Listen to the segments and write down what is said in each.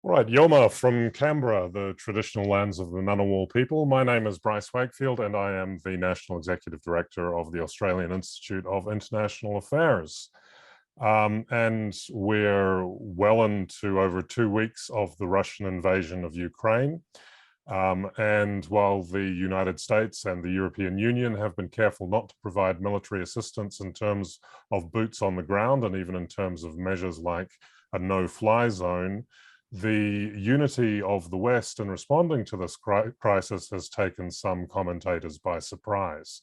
Right, Yoma from Canberra, the traditional lands of the Ngunnawal people. My name is Bryce Wakefield, and I am the National Executive Director of the Australian Institute of International Affairs. And we're well into over 2 weeks of the Russian invasion of Ukraine. And while the United States and the European Union have been careful not to provide military assistance in terms of boots on the ground, and even in terms of measures like a no-fly zone, the unity of the West in responding to this crisis has taken some commentators by surprise.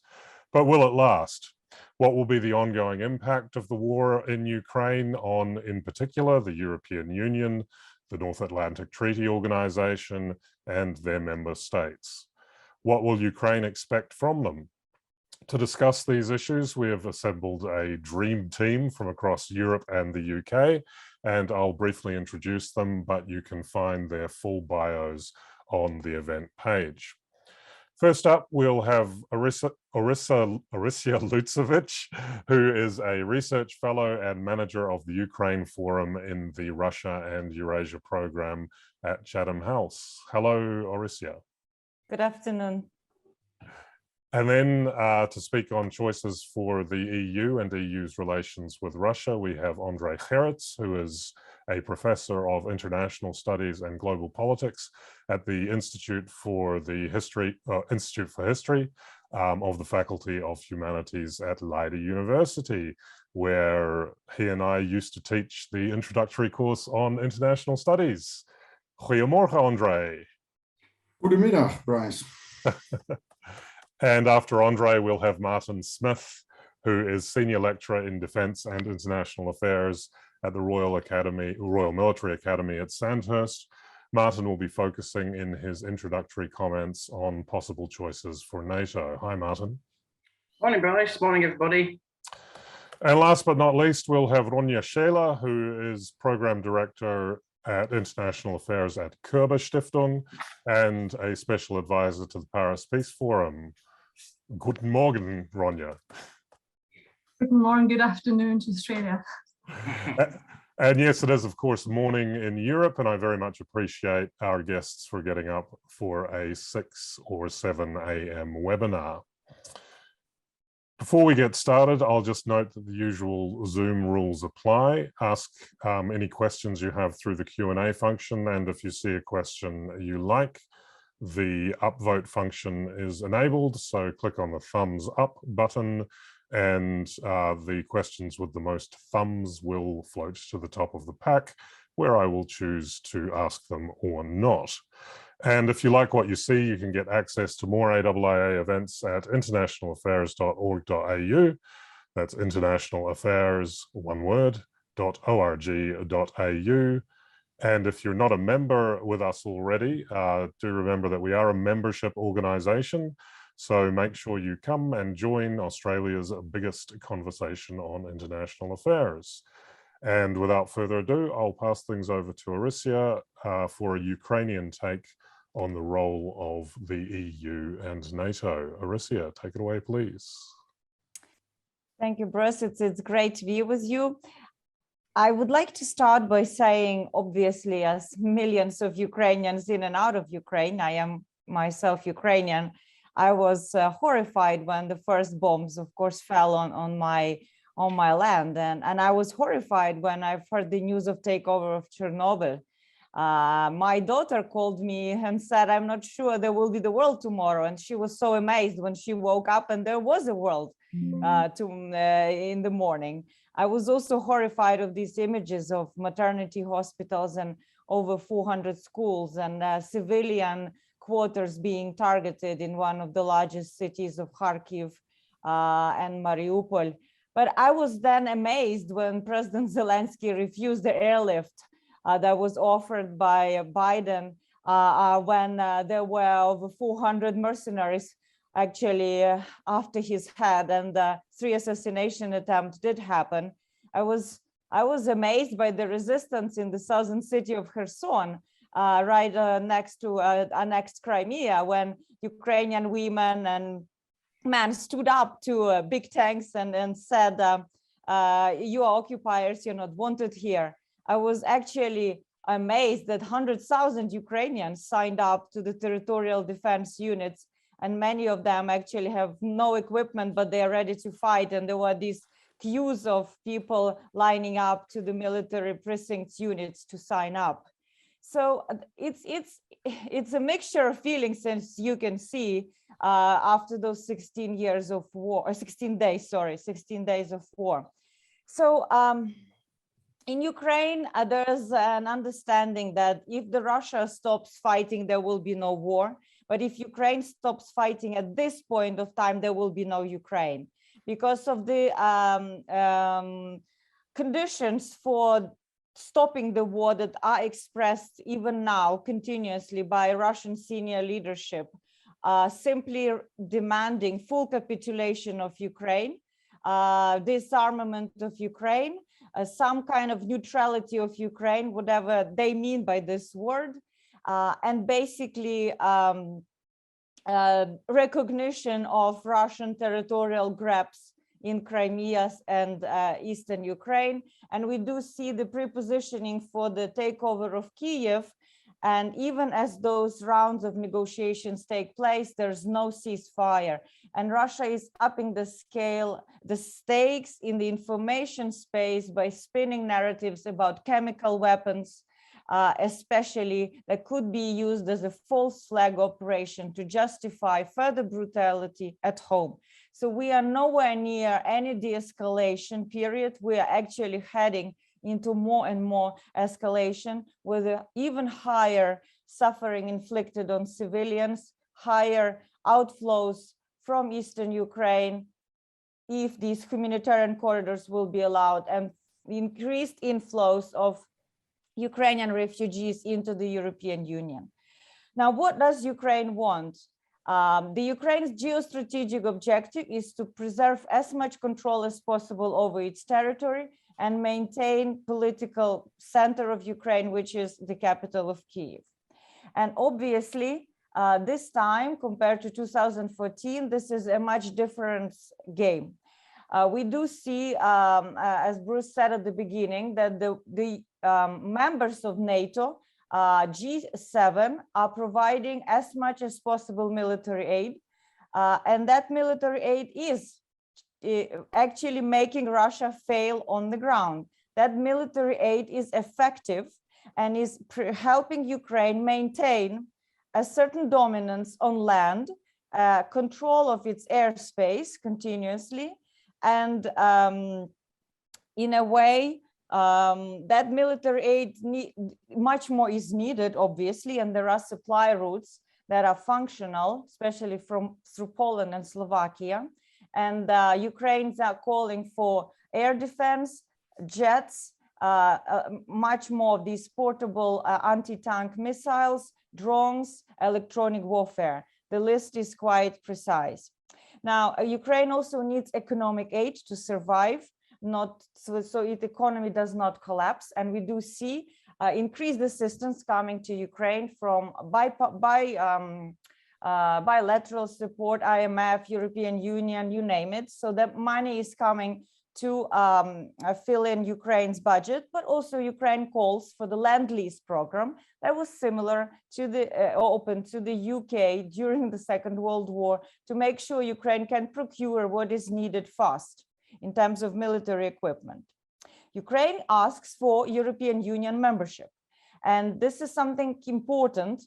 But will it last? What will be the ongoing impact of the war in Ukraine on, in particular, the European Union, the North Atlantic Treaty Organization, and their member states? What will Ukraine expect from them? To discuss these issues, we have assembled a dream team from across Europe and the UK, and I'll briefly introduce them, but you can find their full bios on the event page. First up, we'll have Orysia Lutsevych, who is a research fellow and manager of the Ukraine Forum in the Russia and Eurasia program at Chatham House. Hello, Orysia. Good afternoon. And then to speak on choices for the EU and EU's relations with Russia, we have André Gerrits, who is a professor of international studies and global politics at the Institute for History of the Faculty of Humanities at Leiden University, where he and I used to teach the introductory course on international studies. Goedemorgen, André. Goedemiddag, Bryce. And after André, we'll have Martin Smith, who is Senior Lecturer in Defence and International Affairs at the Royal Military Academy at Sandhurst. Martin will be focusing in his introductory comments on possible choices for NATO. Hi, Martin. Morning, Bryce. Morning, everybody. And last but not least, we'll have Ronja Scheler, who is Program Director at International Affairs at koerber-stiftung and a Special Advisor to the Paris Peace Forum. Guten Morgen, Ronja. Good morning, good afternoon to Australia. And yes, it is, of course, morning in Europe, and I very much appreciate our guests for getting up for a 6 or 7 a.m. webinar. Before we get started, I'll just note that the usual Zoom rules apply. Ask any questions you have through the Q&A function, and if you see a question you like, the upvote function is enabled, so click on the thumbs up button, and the questions with the most thumbs will float to the top of the pack, where I will choose to ask them or not. And if you like what you see, you can get access to more AIIA events at internationalaffairs.org.au. That's international affairs, one word, .org.au. And if you're not a member with us already, do remember that we are a membership organization. So make sure you come and join Australia's biggest conversation on international affairs. And without further ado, I'll pass things over to Orysia for a Ukrainian take on the role of the EU and NATO. Orysia, take it away, please. Thank you, Bruce. It's great to be with you. I would like to start by saying, obviously, as millions of Ukrainians in and out of Ukraine, I am myself Ukrainian, I was horrified when the first bombs, of course, fell on my land. And I was horrified when I heard the news of takeover of Chernobyl. My daughter called me and said, I'm not sure there will be the world tomorrow. And she was so amazed when she woke up and there was a world in the morning. I was also horrified of these images of maternity hospitals and over 400 schools and civilian quarters being targeted in one of the largest cities of Kharkiv and Mariupol. But I was then amazed when President Zelensky refused the airlift that was offered by Biden when there were over 400 mercenaries actually after his head, and 3 assassination attempts did happen. I was amazed by the resistance in the southern city of Kherson, right next to annexed Crimea, when Ukrainian women and men stood up to big tanks and said, you are occupiers, you're not wanted here. I was actually amazed that 100,000 Ukrainians signed up to the territorial defense units, and many of them actually have no equipment, but they are ready to fight. And there were these queues of people lining up to the military precincts units to sign up. So it's a mixture of feelings, as you can see, after those 16 years of war, or 16 days, sorry, 16 days of war. So in Ukraine, there's an understanding that if the Russia stops fighting, there will be no war. But if Ukraine stops fighting at this point of time, there will be no Ukraine, because of the conditions for stopping the war that are expressed even now continuously by Russian senior leadership, simply demanding full capitulation of Ukraine, disarmament of Ukraine, some kind of neutrality of Ukraine, whatever they mean by this word, and basically recognition of Russian territorial grabs in Crimea and Eastern Ukraine. And we do see the prepositioning for the takeover of Kyiv. And even as those rounds of negotiations take place, there's no ceasefire. And Russia is upping the scale, the stakes in the information space by spinning narratives about chemical weapons, especially that could be used as a false flag operation to justify further brutality at home. So we are nowhere near any de-escalation period. We are actually heading into more and more escalation with even higher suffering inflicted on civilians, higher outflows from Eastern Ukraine, if these humanitarian corridors will be allowed, and increased inflows of Ukrainian refugees into the European Union. Now, what does Ukraine want? The Ukraine's geostrategic objective is to preserve as much control as possible over its territory and maintain political center of Ukraine, which is the capital of Kyiv. And obviously, this time compared to 2014, this is a much different game. We do see, as Bruce said at the beginning, that the members of NATO, G7, are providing as much as possible military aid. And that military aid is actually making Russia fail on the ground. That military aid is effective and is helping Ukraine maintain a certain dominance on land, control of its airspace continuously, and in a way that military aid much more is needed, obviously, and there are supply routes that are functional, especially through Poland and Slovakia. And Ukrainians are calling for air defense, jets, much more of these portable anti-tank missiles, drones, electronic warfare. The list is quite precise. Now, Ukraine also needs economic aid to survive, so its economy does not collapse. And we do see increased assistance coming to Ukraine from bilateral support, IMF, European Union, you name it. So that money is coming to fill in Ukraine's budget, but also Ukraine calls for the Lend-Lease program that was similar to the open to the UK during the Second World War, to make sure Ukraine can procure what is needed fast in terms of military equipment. Ukraine asks for European Union membership. And this is something important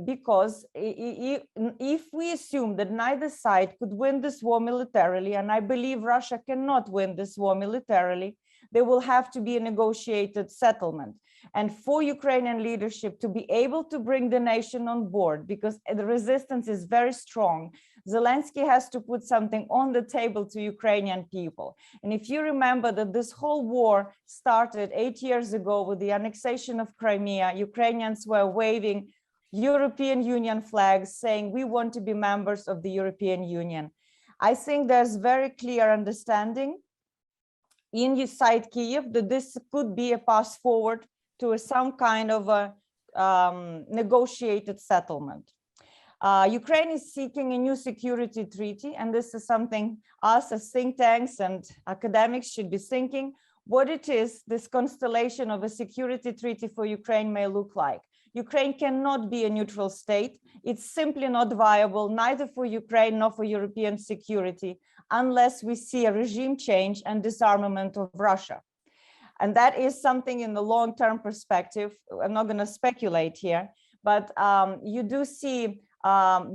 because if we assume that neither side could win this war militarily, and I believe Russia cannot win this war militarily, there will have to be a negotiated settlement. And for Ukrainian leadership to be able to bring the nation on board, because the resistance is very strong, Zelensky has to put something on the table to Ukrainian people. And if you remember that this whole war started 8 years ago with the annexation of Crimea, Ukrainians were waving European Union flags saying we want to be members of the European Union. I think there's very clear understanding inside Kyiv that this could be a path forward to some kind of a negotiated settlement. Ukraine is seeking a new security treaty, and this is something us as think tanks and academics should be thinking. what it is, this constellation of a security treaty for Ukraine may look like. Ukraine cannot be a neutral state. It's simply not viable, neither for Ukraine nor for European security, unless we see a regime change and disarmament of Russia. And that is something in the long-term perspective. I'm not going to speculate here, but you do see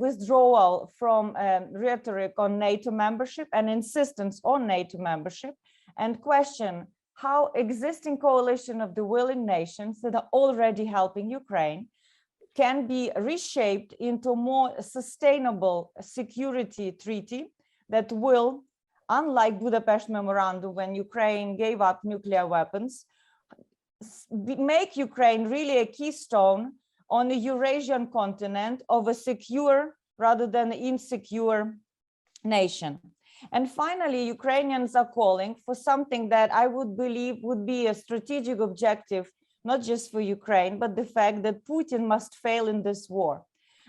withdrawal from rhetoric on NATO membership and insistence on NATO membership, and question how existing coalition of the willing nations that are already helping Ukraine can be reshaped into more sustainable security treaty that will, unlike Budapest Memorandum, when Ukraine gave up nuclear weapons, make Ukraine really a keystone on the Eurasian continent of a secure rather than insecure nation. And finally, Ukrainians are calling for something that I would believe would be a strategic objective, not just for Ukraine, but the fact that Putin must fail in this war.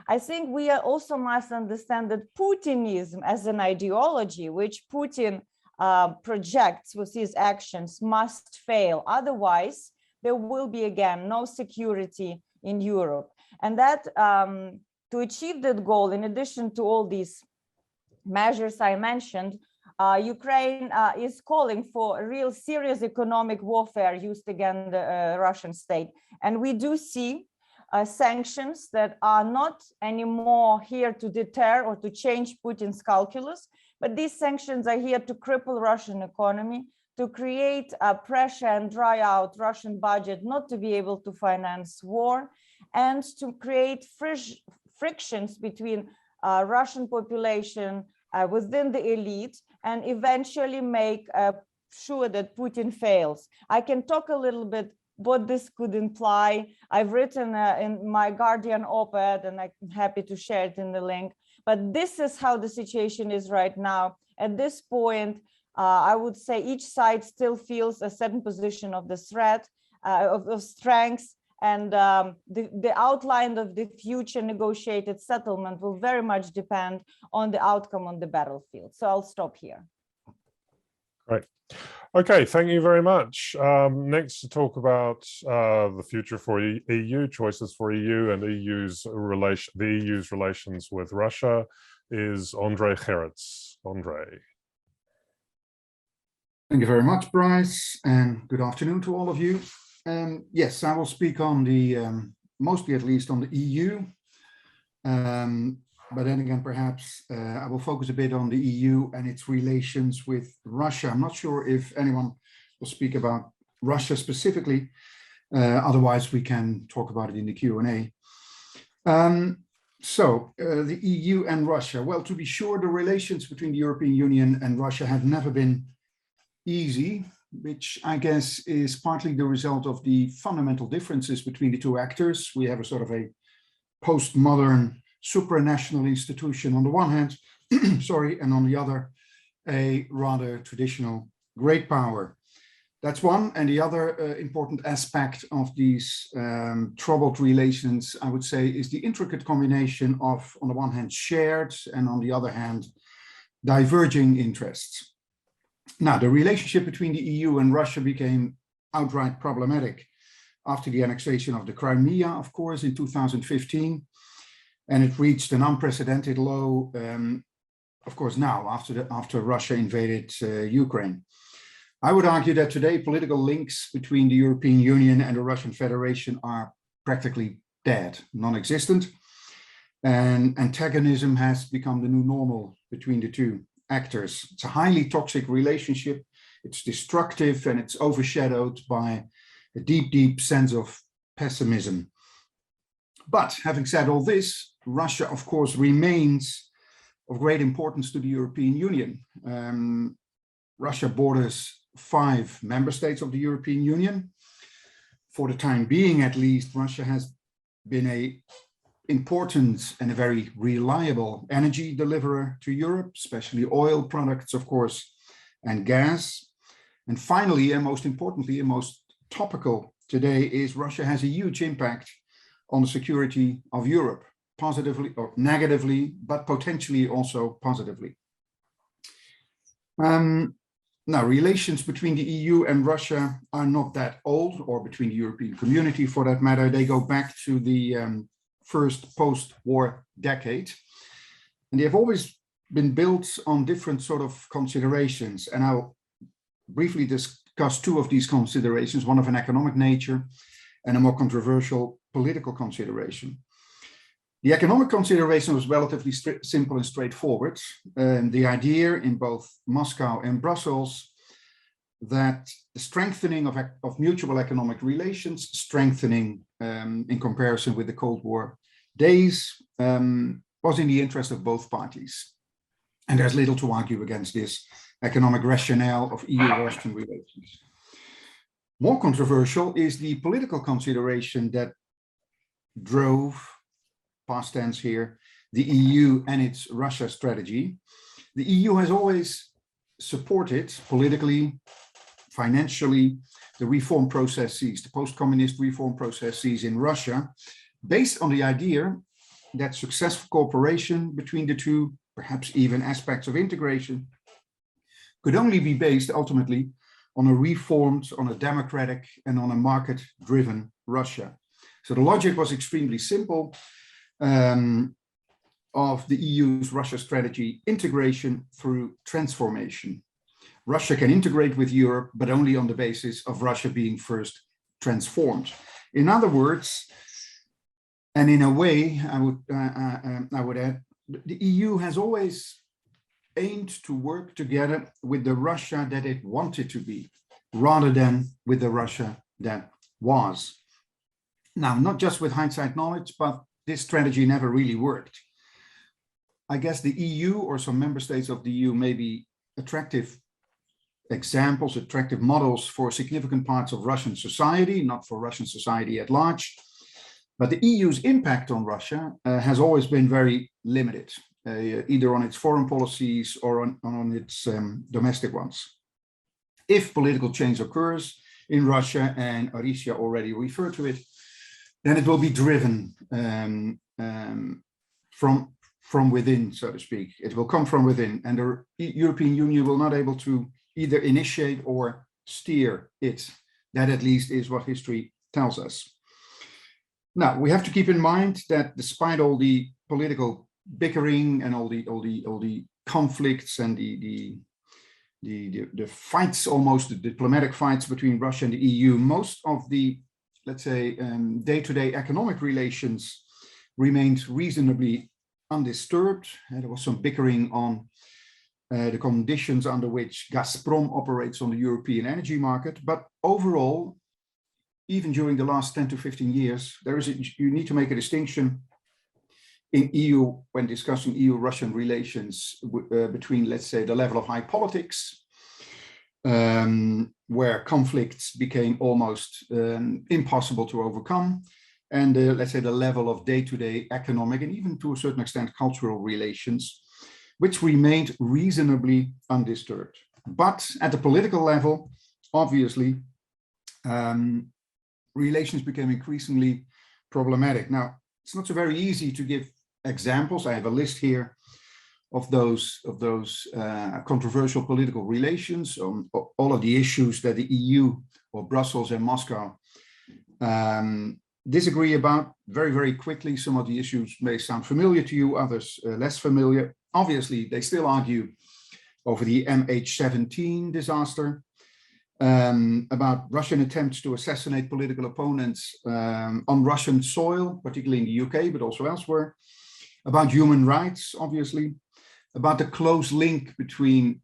I think we also must understand that Putinism as an ideology, which Putin projects with his actions, must fail. Otherwise, there will be, again, no security in Europe. And that to achieve that goal, in addition to all these measures I mentioned, Ukraine is calling for a real serious economic warfare used against the Russian state. And we do see sanctions that are not anymore here to deter or to change Putin's calculus, but these sanctions are here to cripple Russian economy, to create pressure and dry out Russian budget, not to be able to finance war, and to create frictions between Russian population within the elite, and eventually make sure that Putin fails. I can talk a little bit what this could imply. I've written in my Guardian op-ed, and I'm happy to share it in the link. But this is how the situation is right now. At this point, I would say each side still feels a certain position of the threat, of strengths, and the outline of the future negotiated settlement will very much depend on the outcome on the battlefield. So I'll stop here. Great. Okay, thank you very much. Next to talk about the future for EU, choices for EU and the EU's relations with Russia is André Gerrits. André. Thank you very much, Bryce, and good afternoon to all of you. Yes, I will speak on the, mostly at least on the EU, but then again, perhaps I will focus a bit on the EU and its relations with Russia. I'm not sure if anyone will speak about Russia specifically, otherwise we can talk about it in the Q&A. The EU and Russia. Well, to be sure, the relations between the European Union and Russia have never been easy, which I guess is partly the result of the fundamental differences between the two actors. We have a sort of a postmodern supranational institution on the one hand, sorry, and on the other, a rather traditional great power. That's one. And the other important aspect of these troubled relations, I would say, is the intricate combination of, on the one hand, shared and on the other hand, diverging interests. Now, the relationship between the EU and Russia became outright problematic after the annexation of the Crimea, of course, in 2015. And it reached an unprecedented low, of course, now after Russia invaded Ukraine. I would argue that today political links between the European Union and the Russian Federation are practically dead, non-existent. And antagonism has become the new normal between the two actors. It's a highly toxic relationship. It's destructive and it's overshadowed by a deep, deep sense of pessimism. But having said all this, Russia, of course, remains of great importance to the European Union. Russia borders 5 member states of the European Union. For the time being, at least, Russia has been an important and a very reliable energy deliverer to Europe, especially oil products, of course, and gas. And finally, and most importantly, and most topical today, is Russia has a huge impact on the security of Europe, positively or negatively, but potentially also positively. Now, relations between the EU and Russia are not that old, or between the European community for that matter. They go back to the first post-war decade. And they have always been built on different sort of considerations. And I'll briefly discuss two of these considerations, one of an economic nature and a more controversial political consideration. The economic consideration was relatively simple and straightforward. The idea in both Moscow and Brussels that the strengthening of mutual economic relations, strengthening in comparison with the Cold War days, was in the interest of both parties. And there's little to argue against this economic rationale of EU-Russian relations. More controversial is the political consideration that drove, past tense here, the EU and its Russia strategy. The EU has always supported politically, financially, the reform processes, the post-communist reform processes in Russia, based on the idea that successful cooperation between the two, perhaps even aspects of integration, could only be based ultimately on a reformed, on a democratic, and on a market-driven Russia. So the logic was extremely simple of the EU's Russia strategy: integration through transformation. Russia can integrate with Europe, but only on the basis of Russia being first transformed. In other words, and in a way, I would add, the EU has always aimed to work together with the Russia that it wanted to be, rather than with the Russia that was. Now, not just with hindsight knowledge, but this strategy never really worked. I guess the EU or some member states of the EU may be attractive examples, attractive models for significant parts of Russian society, not for Russian society at large. But the EU's impact on Russia has always been very limited, either on its foreign policies or on its domestic ones. If political change occurs in Russia, and Orysia already referred to it, then it will be driven from within, so to speak. It will come from within, and the European Union will not be able to either initiate or steer it. That at least is what history tells us. Now, we have to keep in mind that despite all the political bickering and all the conflicts and the fights, almost the diplomatic fights between Russia and the EU, most of the, let's say, day-to-day economic relations remained reasonably undisturbed. There was some bickering on the conditions under which Gazprom operates on the European energy market, but overall, even during the last 10 to 15 years, you need to make a distinction in EU when discussing EU-Russian relations between, let's say, the level of high politics, where conflicts became almost impossible to overcome, and let's say the level of day-to-day economic and even to a certain extent cultural relations, which remained reasonably undisturbed. But at the political level, obviously, relations became increasingly problematic. Now, it's not so very easy to give examples. I have a list here of those controversial political relations, on all of the issues that the EU or Brussels and Moscow disagree about. Very, very quickly, some of the issues may sound familiar to you, others less familiar. Obviously, they still argue over the MH17 disaster, about Russian attempts to assassinate political opponents on Russian soil, particularly in the UK, but also elsewhere, about human rights, obviously, about the close link between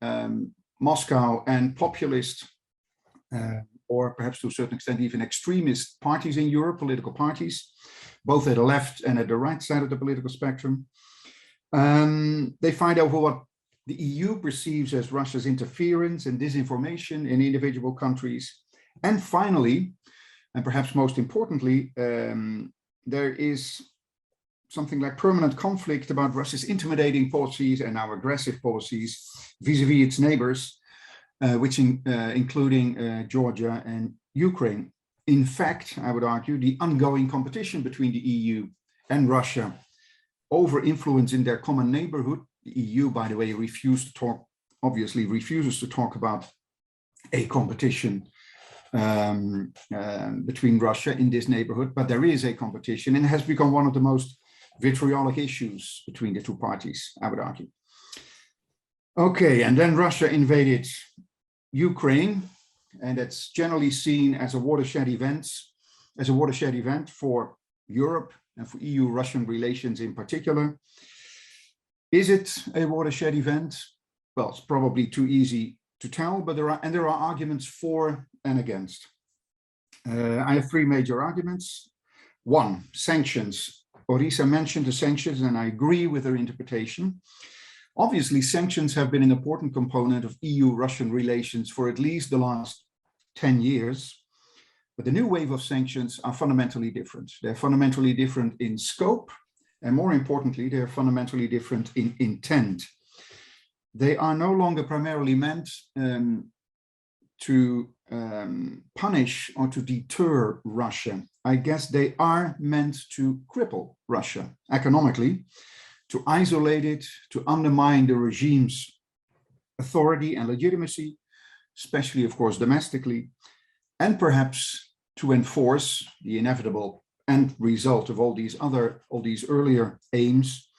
Moscow and populist, or perhaps to a certain extent even extremist parties in Europe, political parties, both at the left and at the right side of the political spectrum. They fight over what the EU perceives as Russia's interference and disinformation in individual countries. And finally, and perhaps most importantly, there is something like permanent conflict about Russia's intimidating policies and our aggressive policies vis-a-vis its neighbors, including Georgia and Ukraine. In fact, I would argue the ongoing competition between the EU and Russia over influence in their common neighborhood. The EU, by the way, refuses to talk about a competition between Russia in this neighborhood, but there is a competition, and it has become one of the most vitriolic issues between the two parties, I would argue. Okay, and then Russia invaded Ukraine, and that's generally seen as a watershed event for Europe and for EU-Russian relations in particular. Is it a watershed event? Well, it's probably too easy to tell, but there are arguments for and against. I have three major arguments. One, sanctions. Orysia mentioned the sanctions, and I agree with her interpretation. Obviously, sanctions have been an important component of EU-Russian relations for at least the last 10 years. But the new wave of sanctions are fundamentally different. They're fundamentally different in scope, and more importantly, they're fundamentally different in intent. They are no longer primarily meant to punish or to deter Russia. I guess they are meant to cripple Russia economically, to isolate it, to undermine the regime's authority and legitimacy, especially, of course, domestically, and perhaps to enforce the inevitable end result of all these earlier aims,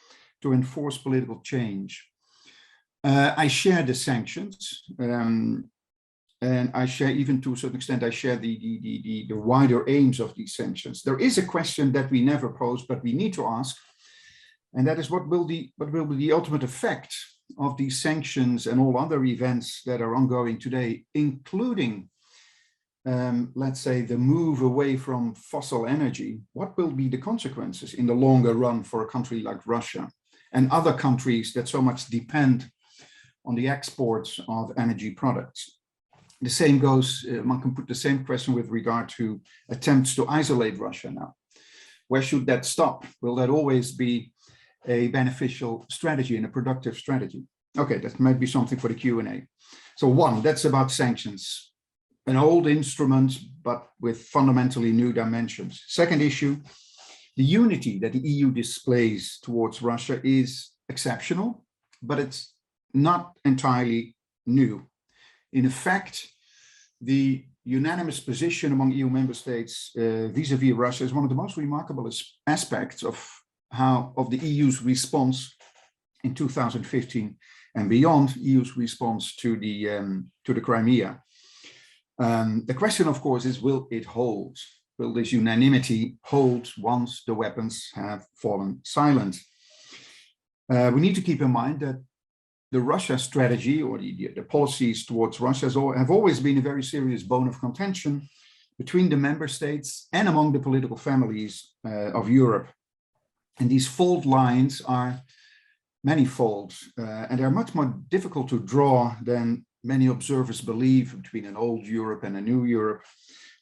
to enforce political change. I share the sanctions, and I share, even to a certain extent, I share the wider aims of these sanctions. There is a question that we never pose, but we need to ask, and that is what will be the ultimate effect of these sanctions and all other events that are ongoing today, including, let's say, the move away from fossil energy. What will be the consequences in the longer run for a country like Russia and other countries that so much depend on the exports of energy products? The same goes, one can put the same question with regard to attempts to isolate Russia now. Where should that stop? Will that always be a beneficial strategy and a productive strategy? Okay, that might be something for the Q&A. So one, that's about sanctions, an old instrument, but with fundamentally new dimensions. Second issue, the unity that the EU displays towards Russia is exceptional, but it's not entirely new. In effect, the unanimous position among EU member states vis-a-vis Russia is one of the most remarkable aspects of the EU's response in 2015 and beyond, EU's response to the Crimea. The question, of course, is, will it hold? Will this unanimity hold once the weapons have fallen silent? We need to keep in mind that the Russia strategy, or the policies towards Russia, have always been a very serious bone of contention between the member states and among the political families of Europe. And these fault lines are manifold, and they're much more difficult to draw than many observers believe between an old Europe and a new Europe.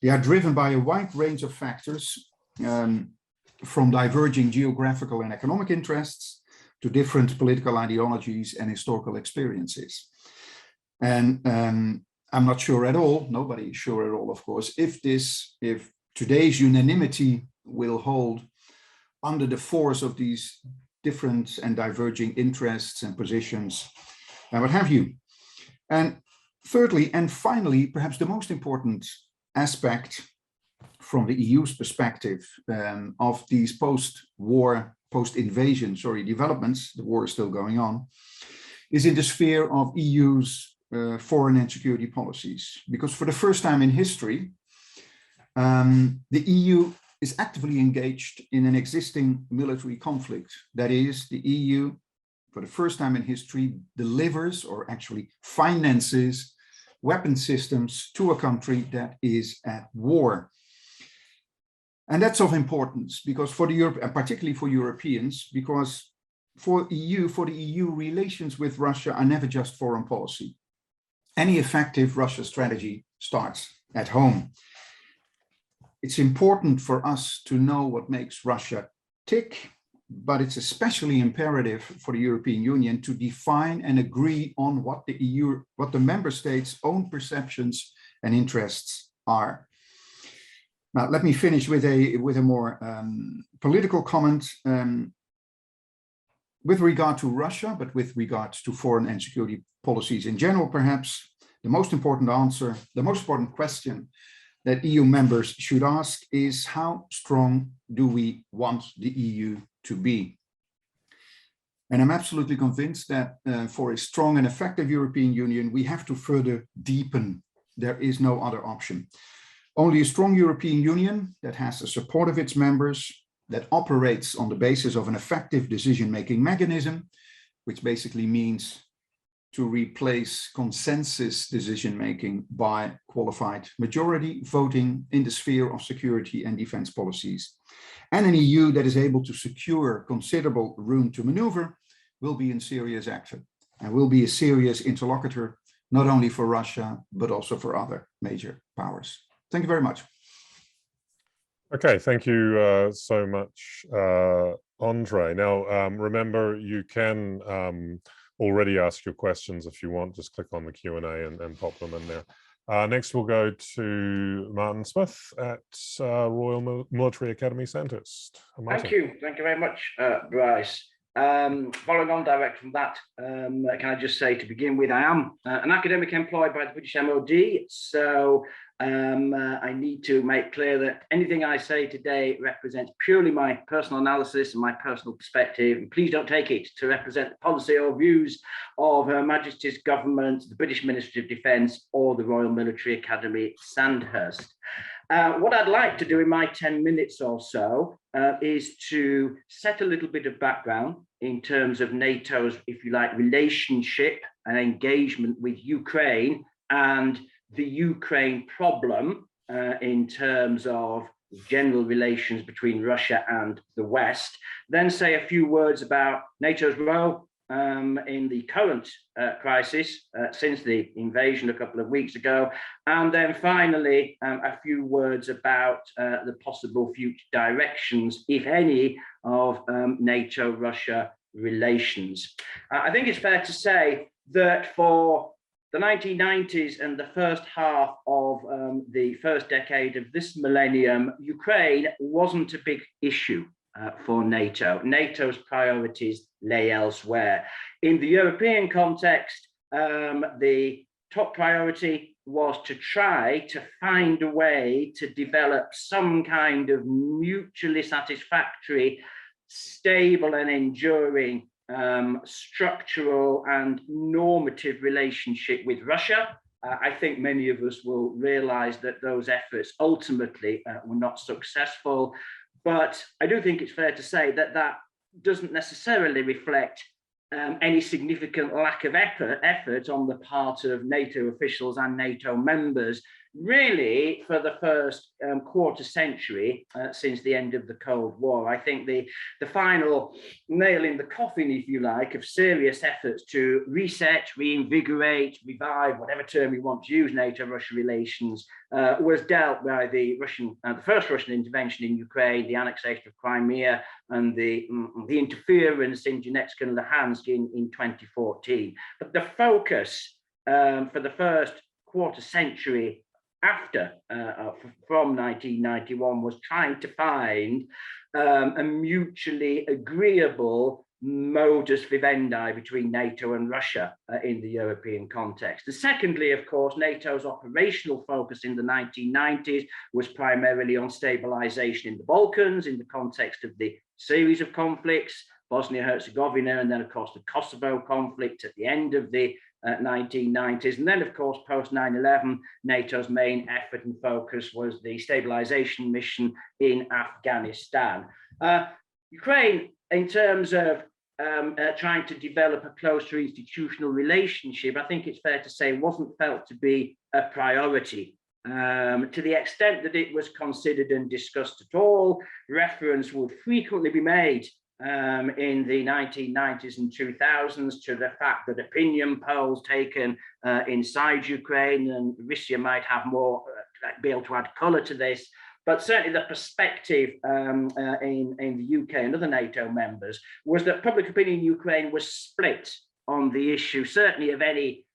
They are driven by a wide range of factors, from diverging geographical and economic interests to different political ideologies and historical experiences. And I'm not sure at all, nobody is sure at all, of course, if today's unanimity will hold under the force of these different and diverging interests and positions and what have you. And thirdly, and finally, perhaps the most important aspect from the EU's perspective of these post-invasion developments, the war is still going on, is in the sphere of EU's foreign and security policies. Because for the first time in history, the EU is actively engaged in an existing military conflict. That is, the EU, for the first time in history, delivers or actually finances weapon systems to a country that is at war. And that's of importance because for Europe, and particularly for Europeans, because for the EU, relations with Russia are never just foreign policy. Any effective Russia strategy starts at home. It's important for us to know what makes Russia tick, but it's especially imperative for the European Union to define and agree on what the member states' own perceptions and interests are. Now, let me finish with a more political comment with regard to Russia, but with regards to foreign and security policies in general, perhaps. the most important answer, the most important question that EU members should ask is, how strong do we want the EU to be? And I'm absolutely convinced that for a strong and effective European Union, we have to further deepen. There is no other option. Only a strong European Union that has the support of its members, that operates on the basis of an effective decision-making mechanism, which basically means to replace consensus decision-making by qualified majority voting in the sphere of security and defense policies. And an EU that is able to secure considerable room to maneuver will be a serious actor and will be a serious interlocutor, not only for Russia, but also for other major powers. Thank you very much. Okay, thank you so much, André. Now, remember, you can already ask your questions if you want. Just click on the Q&A and pop them in there. Next, we'll go to Martin Smith at Royal Military Academy, Sandhurst. Thank you very much, Bryce. Following on direct from that, can I just say to begin with, I am an academic employed by the British MOD, so I need to make clear that anything I say today represents purely my personal analysis and my personal perspective, and please don't take it to represent the policy or views of Her Majesty's government, the British Ministry of Defence, or the Royal Military Academy, Sandhurst. What I'd like to do in my 10 minutes or so is to set a little bit of background in terms of NATO's, if you like, relationship and engagement with Ukraine and the Ukraine problem in terms of general relations between Russia and the West, then say a few words about NATO's role in the current crisis since the invasion a couple of weeks ago, and then finally a few words about the possible future directions, if any, of NATO-Russia relations. I think it's fair to say that for the 1990s and the first half of the first decade of this millennium, Ukraine wasn't a big issue for NATO. NATO's priorities lay elsewhere. In the European context, the top priority was to try to find a way to develop some kind of mutually satisfactory, stable and enduring structural and normative relationship with Russia. I think many of us will realize that those efforts ultimately were not successful. But I do think it's fair to say that that doesn't necessarily reflect any significant lack of effort on the part of NATO officials and NATO members, really, for the first quarter century since the end of the Cold War. I think the final nail in the coffin, if you like, of serious efforts to reset, reinvigorate, revive, whatever term you want to use, NATO-Russia relations, was dealt by the first Russian intervention in Ukraine, the annexation of Crimea, and the interference in Donetsk and Luhansk in 2014. But the focus for the first quarter century after, from 1991, was trying to find a mutually agreeable modus vivendi between NATO and Russia in the European context. And secondly, of course, NATO's operational focus in the 1990s was primarily on stabilization in the Balkans in the context of the series of conflicts, Bosnia-Herzegovina, and then, of course, the Kosovo conflict at the end of the 1990s. And then, of course, post 9/11, NATO's main effort and focus was the stabilization mission in Afghanistan. Ukraine, in terms of trying to develop a closer institutional relationship, I think it's fair to say wasn't felt to be a priority. To the extent that it was considered and discussed at all, reference would frequently be made in the 1990s and 2000s to the fact that opinion polls taken inside Ukraine, and Orysia might have more, be able to add colour to this, but certainly the perspective in the UK and other NATO members was that public opinion in Ukraine was split on the issue, certainly of any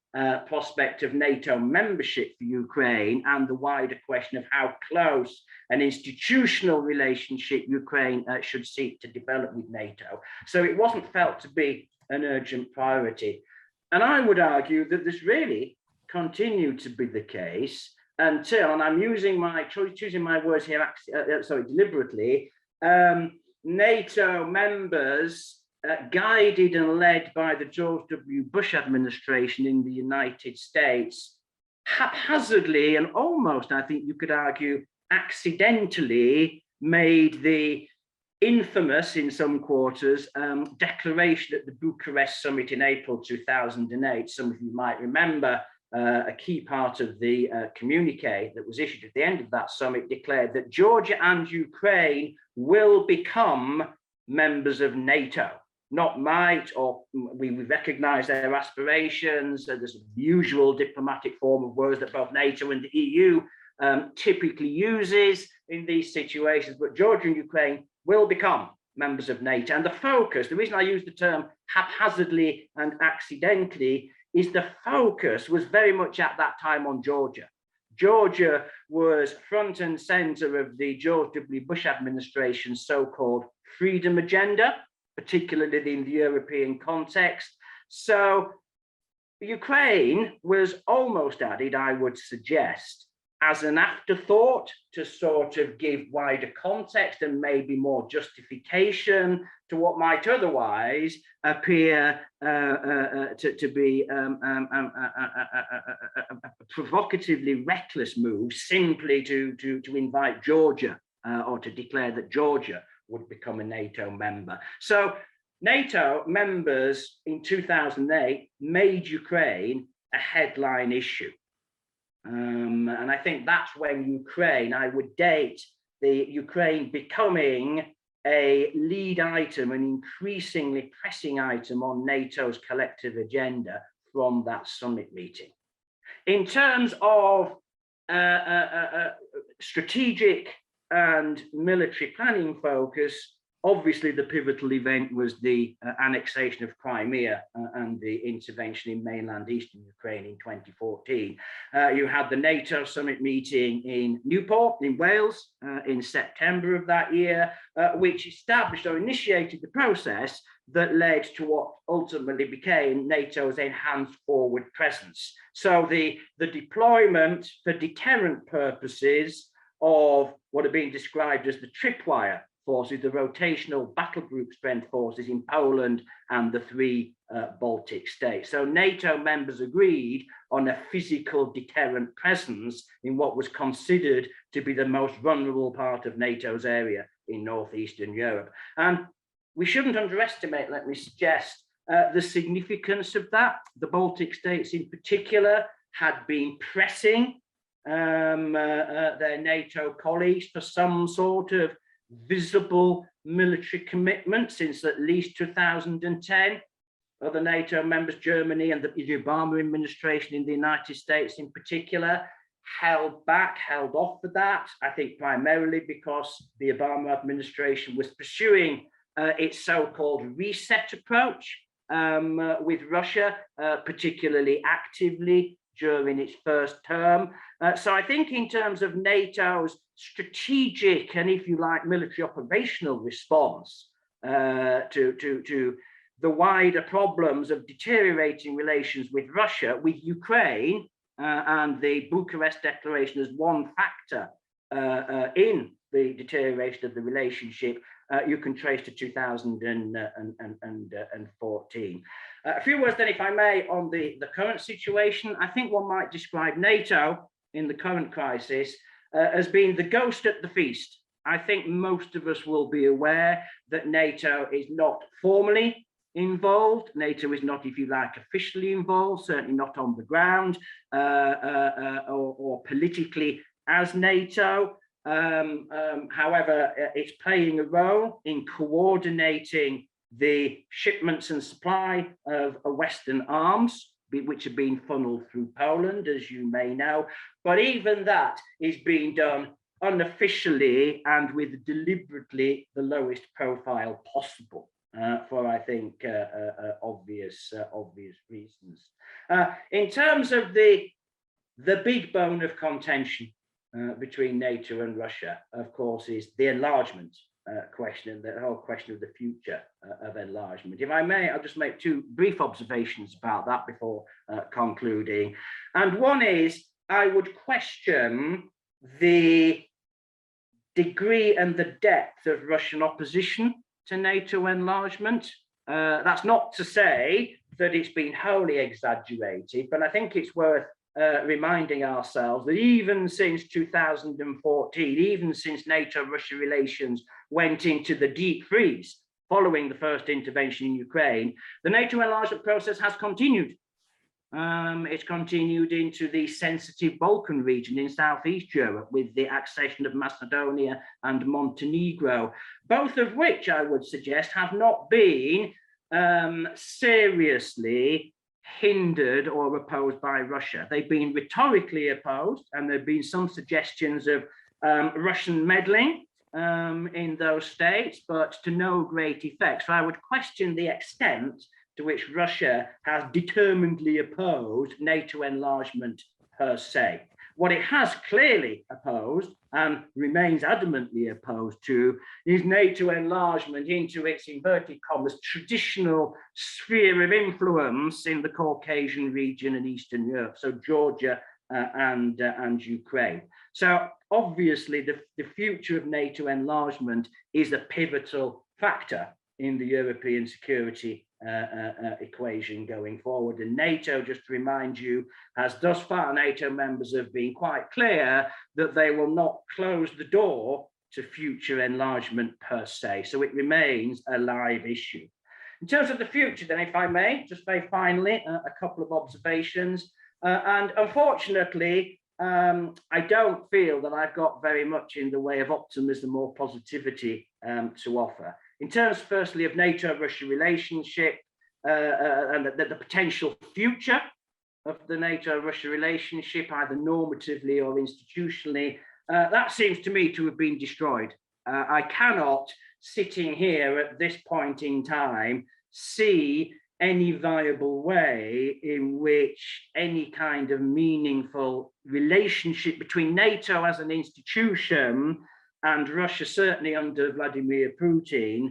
prospect of NATO membership for Ukraine, and the wider question of how close an institutional relationship Ukraine should seek to develop with NATO. So it wasn't felt to be an urgent priority. And I would argue that this really continue to be the case until, and I'm using choosing my words here, deliberately, NATO members guided and led by the George W. Bush administration in the United States haphazardly and almost, I think you could argue, accidentally made the infamous, in some quarters, declaration at the Bucharest summit in April 2008. Some of you might remember a key part of the communique that was issued at the end of that summit declared that Georgia and Ukraine will become members of NATO. Not might, or we recognize their aspirations. There's the usual diplomatic form of words that both NATO and the EU typically uses in these situations, but Georgia and Ukraine will become members of NATO. And the focus, the reason I use the term haphazardly and accidentally, is the focus was very much at that time on Georgia. Georgia was front and center of the George W. Bush administration's so-called freedom agenda, particularly in the European context. So Ukraine was almost added, I would suggest, as an afterthought to sort of give wider context and maybe more justification to what might otherwise appear to be a provocatively reckless move, simply to invite Georgia or to declare that Georgia would become a NATO member. So NATO members in 2008 made Ukraine a headline issue. And I think that's when Ukraine, I would date the Ukraine becoming a lead item, an increasingly pressing item on NATO's collective agenda from that summit meeting. In terms of strategic and military planning focus, obviously the pivotal event was the annexation of Crimea and the intervention in mainland eastern Ukraine in 2014. You had the NATO summit meeting in Newport in Wales in September of that year, which established or initiated the process that led to what ultimately became NATO's enhanced forward presence. So the deployment for deterrent purposes of what are being described as the tripwire forces, the rotational battle group strength forces in Poland and the three Baltic states. So NATO members agreed on a physical deterrent presence in what was considered to be the most vulnerable part of NATO's area in northeastern Europe. And we shouldn't underestimate, let me suggest, the significance of that. The Baltic states in particular had been pressing their NATO colleagues for some sort of visible military commitment since at least 2010. Other NATO members, Germany and the Obama administration in the United States in particular, held off for that. I think primarily because the Obama administration was pursuing its so-called reset approach with Russia, particularly actively during its first term. So I think in terms of NATO's strategic and, if you like, military operational response to the wider problems of deteriorating relations with Russia, with Ukraine, and the Bucharest Declaration as one factor in the deterioration of the relationship, you can trace to 2014. A few words then, if I may, on the current situation. I think one might describe NATO in the current crisis as being the ghost at the feast. I think most of us will be aware that NATO is not formally involved. NATO is not, if you like, officially involved, certainly not on the ground or politically as NATO. However, it's playing a role in coordinating the shipments and supply of Western arms, which have been funneled through Poland, as you may know. But even that is being done unofficially and with deliberately the lowest profile possible for, I think, obvious reasons. In terms of the big bone of contention between NATO and Russia, of course, is the enlargement question and the whole question of the future of enlargement. If I may, I'll just make two brief observations about that before concluding. And one is, I would question the degree and the depth of Russian opposition to NATO enlargement. That's not to say that it's been wholly exaggerated, but I think it's worth reminding ourselves that even since 2014, even since NATO-Russia relations went into the deep freeze following the first intervention in Ukraine, the NATO enlargement process has continued. It's continued into the sensitive Balkan region in Southeast Europe with the accession of Macedonia and Montenegro, both of which I would suggest have not been seriously hindered or opposed by Russia. They've been rhetorically opposed, and there have been some suggestions of Russian meddling in those states, but to no great effect. So I would question the extent to which Russia has determinedly opposed NATO enlargement per se. What it has clearly opposed and remains adamantly opposed to is NATO enlargement into its, inverted commas, traditional sphere of influence in the Caucasian region and Eastern Europe, so Georgia and Ukraine. So obviously the future of NATO enlargement is a pivotal factor in the European security equation going forward. And NATO, just to remind you, has thus far, NATO members have been quite clear that they will not close the door to future enlargement per se. So it remains a live issue. In terms of the future, then, if I may, just very finally, a couple of observations. And unfortunately, I don't feel that I've got very much in the way of optimism or positivity to offer. In terms, firstly, of NATO-Russia relationship and the potential future of the NATO-Russia relationship, either normatively or institutionally, that seems to me to have been destroyed. I cannot, sitting here at this point in time, see any viable way in which any kind of meaningful relationship between NATO as an institution and Russia, certainly under Vladimir Putin,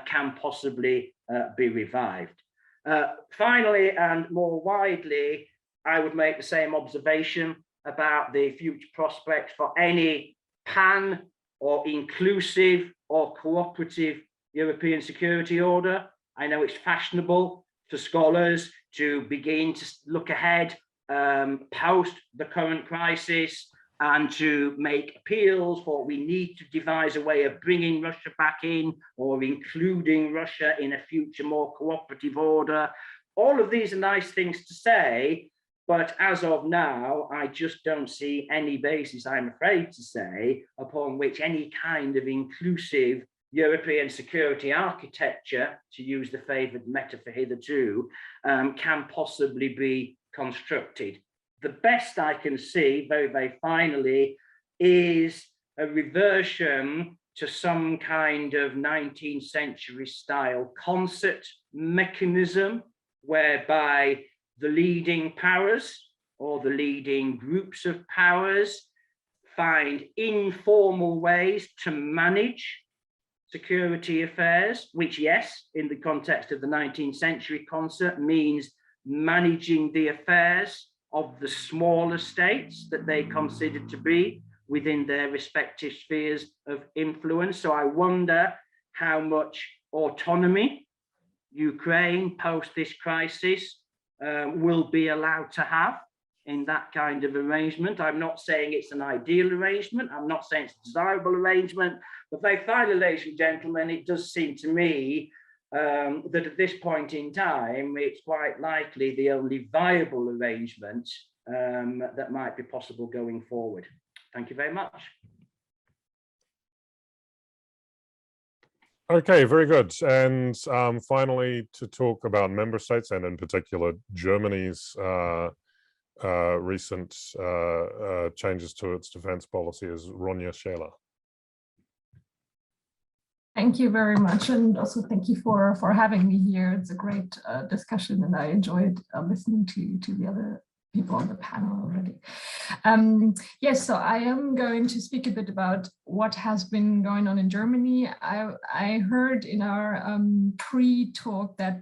can possibly be revived. Finally, and more widely, I would make the same observation about the future prospects for any pan or inclusive or cooperative European security order. I know it's fashionable for scholars to begin to look ahead post the current crisis and to make appeals for we need to devise a way of bringing Russia back in or including Russia in a future more cooperative order. All of these are nice things to say, but as of now, I just don't see any basis, I'm afraid to say, upon which any kind of inclusive European security architecture, to use the favoured metaphor hitherto, can possibly be constructed. The best I can see, very, very finally, is a reversion to some kind of 19th century style concert mechanism whereby the leading powers or the leading groups of powers find informal ways to manage security affairs, which, yes, in the context of the 19th century concert means managing the affairs of the smaller states that they consider to be within their respective spheres of influence. So I wonder how much autonomy Ukraine post this crisis will be allowed to have in that kind of arrangement. I'm not saying it's an ideal arrangement. I'm not saying it's a desirable arrangement, but very finally, ladies and gentlemen, it does seem to me that at this point in time, it's quite likely the only viable arrangement that might be possible going forward. Thank you very much. Okay, very good. And finally, to talk about member states and in particular Germany's recent changes to its defense policy is Ronja Scheler. Thank you very much, and also thank you for having me here. It's a great discussion, and I enjoyed listening to the other people on the panel already. Yes, so I am going to speak a bit about what has been going on in Germany. I heard in our pre-talk that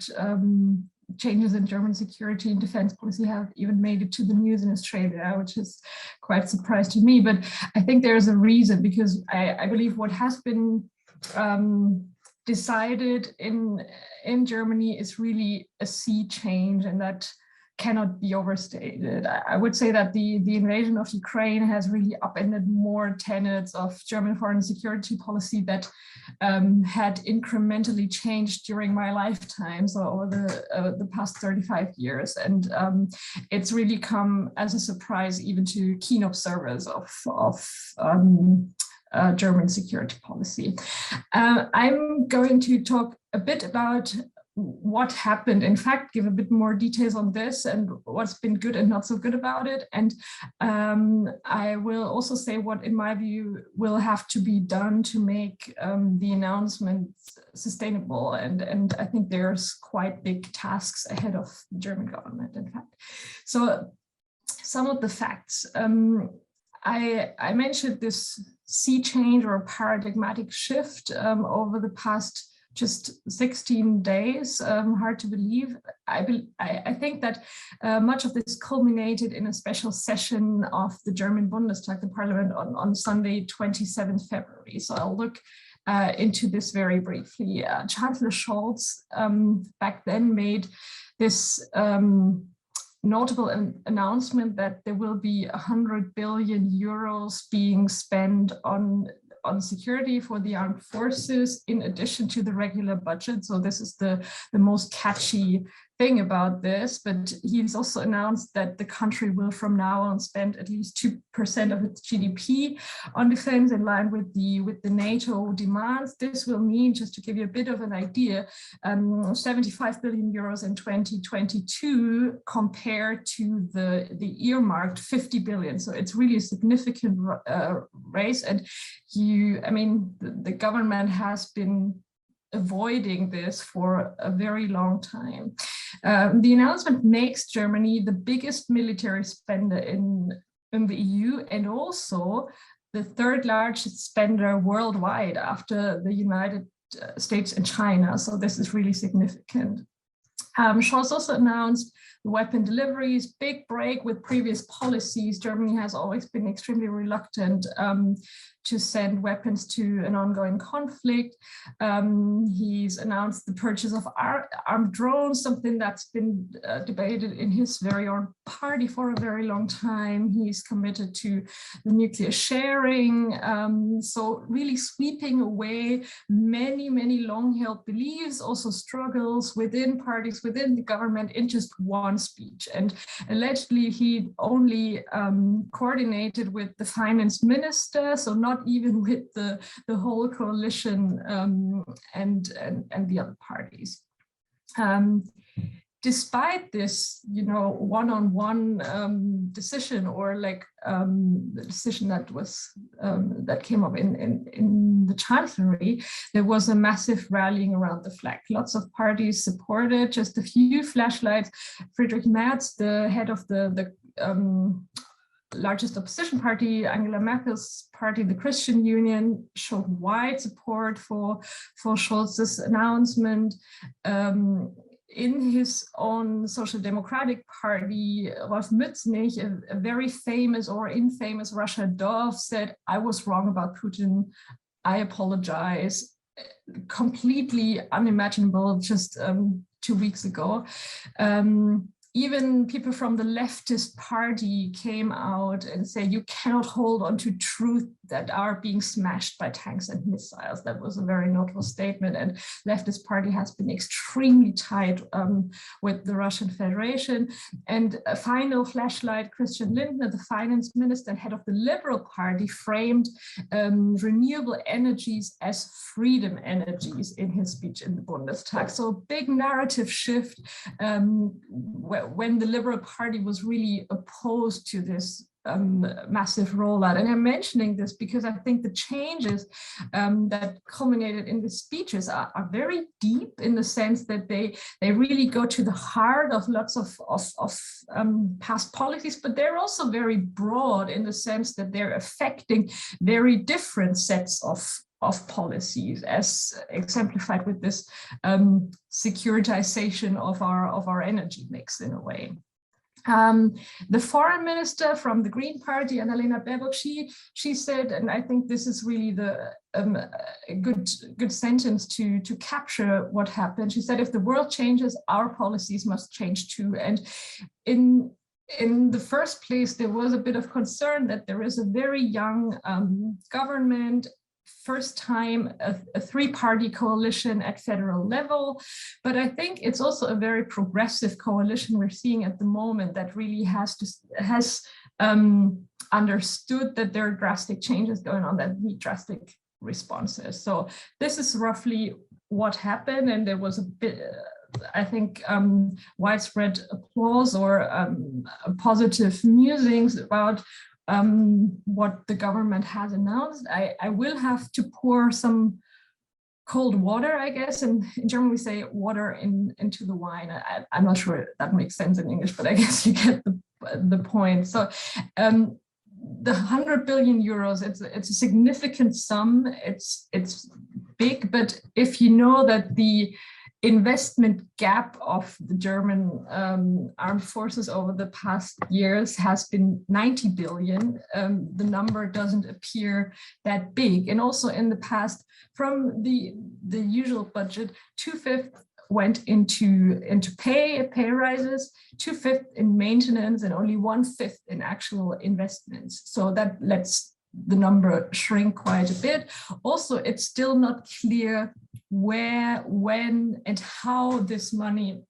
changes in German security and defense policy have even made it to the news in Australia, which is quite a surprise to me. But I think there's a reason, because I believe what has been decided in Germany is really a sea change, and that cannot be overstated. I would say that the invasion of Ukraine has really upended more tenets of German foreign security policy that had incrementally changed during my lifetime, so over the past 35 years. And it's really come as a surprise even to keen observers of German security policy. I'm going to talk a bit about what happened, in fact, give a bit more details on this and what's been good and not so good about it. And I will also say what, in my view, will have to be done to make the announcement sustainable. And I think there's quite big tasks ahead of the German government, in fact. So some of the facts. I mentioned this sea change or paradigmatic shift over the past just 16 days, hard to believe. I think that much of this culminated in a special session of the German Bundestag, the parliament, on Sunday, 27th February. So I'll look into this very briefly. Chancellor Scholz back then made this notable announcement that there will be 100 billion euros being spent on security for the armed forces in addition to the regular budget. So this is the most catchy thing about this, but he's also announced that the country will from now on spend at least 2% of its GDP on defense in line with the NATO demands. This will mean, just to give you a bit of an idea, 75 billion euros in 2022 compared to the earmarked 50 billion. So it's really a significant raise. And the government has been avoiding this for a very long time. The announcement makes Germany the biggest military spender in the EU, and also the third largest spender worldwide after the United States and China. So this is really significant. Scholz also announced the weapon deliveries, big break with previous policies. Germany has always been extremely reluctant to send weapons to an ongoing conflict. He's announced the purchase of armed drones, something that's been debated in his very own party for a very long time. He's committed to the nuclear sharing. So really sweeping away many, many long-held beliefs, also struggles within parties, within the government, in just one speech. And allegedly he only coordinated with the finance minister, so not even with the whole coalition and the other parties. Despite this, one-on-one decision, or the decision that was that came up in the chancellery, there was a massive rallying around the flag. Lots of parties supported. Just a few flashlights. Friedrich Merz, the head of the largest opposition party, Angela Merkel's party, the Christian Union, showed wide support for Scholz's announcement. In his own Social Democratic Party, Rolf Mützenich, a very famous or infamous Russia dove, said, "I was wrong about Putin. I apologize." Completely unimaginable just 2 weeks ago. Even people from the leftist party came out and said, you cannot hold on to truth that are being smashed by tanks and missiles. That was a very notable statement. And leftist party has been extremely tight with the Russian Federation. And a final flashlight, Christian Lindner, the finance minister and head of the Liberal Party, framed renewable energies as freedom energies in his speech in the Bundestag. So big narrative shift when the Liberal Party was really opposed to this massive rollout. And I'm mentioning this because I think the changes that culminated in the speeches are very deep, in the sense that they really go to the heart of lots of past policies, but they're also very broad in the sense that they're affecting very different sets of policies, as exemplified with this securitization of our energy mix in a way. The foreign minister from the Green Party, Annalena Baerbock, she said, and I think this is really the good sentence to capture what happened. She said, if the world changes, our policies must change too. And in the first place, there was a bit of concern that there is a very young government, first time a three-party coalition at federal level. But I think it's also a very progressive coalition we're seeing at the moment that really has understood that there are drastic changes going on, that need drastic responses. So this is roughly what happened, and there was a bit, I think, widespread applause or positive musings about what the government has announced. I will have to pour some cold water, I guess. And in German, we say water into the wine. I'm not sure that makes sense in English, but I guess you get the point. So the 100 billion euros, it's a significant sum. It's big, but if you know that the investment gap of the German armed forces over the past years has been 90 billion. The number doesn't appear that big. And also in the past, from the usual budget, 2/5 went into pay rises, 2/5 in maintenance, and only 1/5 in actual investments. So that lets the number shrink quite a bit. Also, it's still not clear where, when, and how this money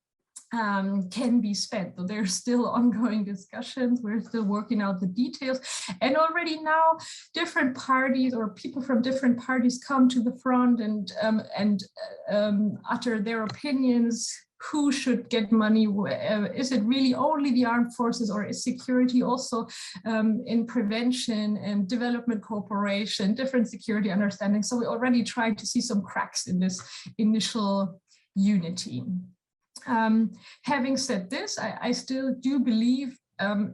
can be spent. So there's still ongoing discussions. We're still working out the details. And already now, different parties or people from different parties come to the front and utter their opinions. Who should get money? Is it really only the armed forces, or is security also in prevention and development cooperation, different security understanding? So we're already trying to see some cracks in this initial unity. Having said this, I still do believe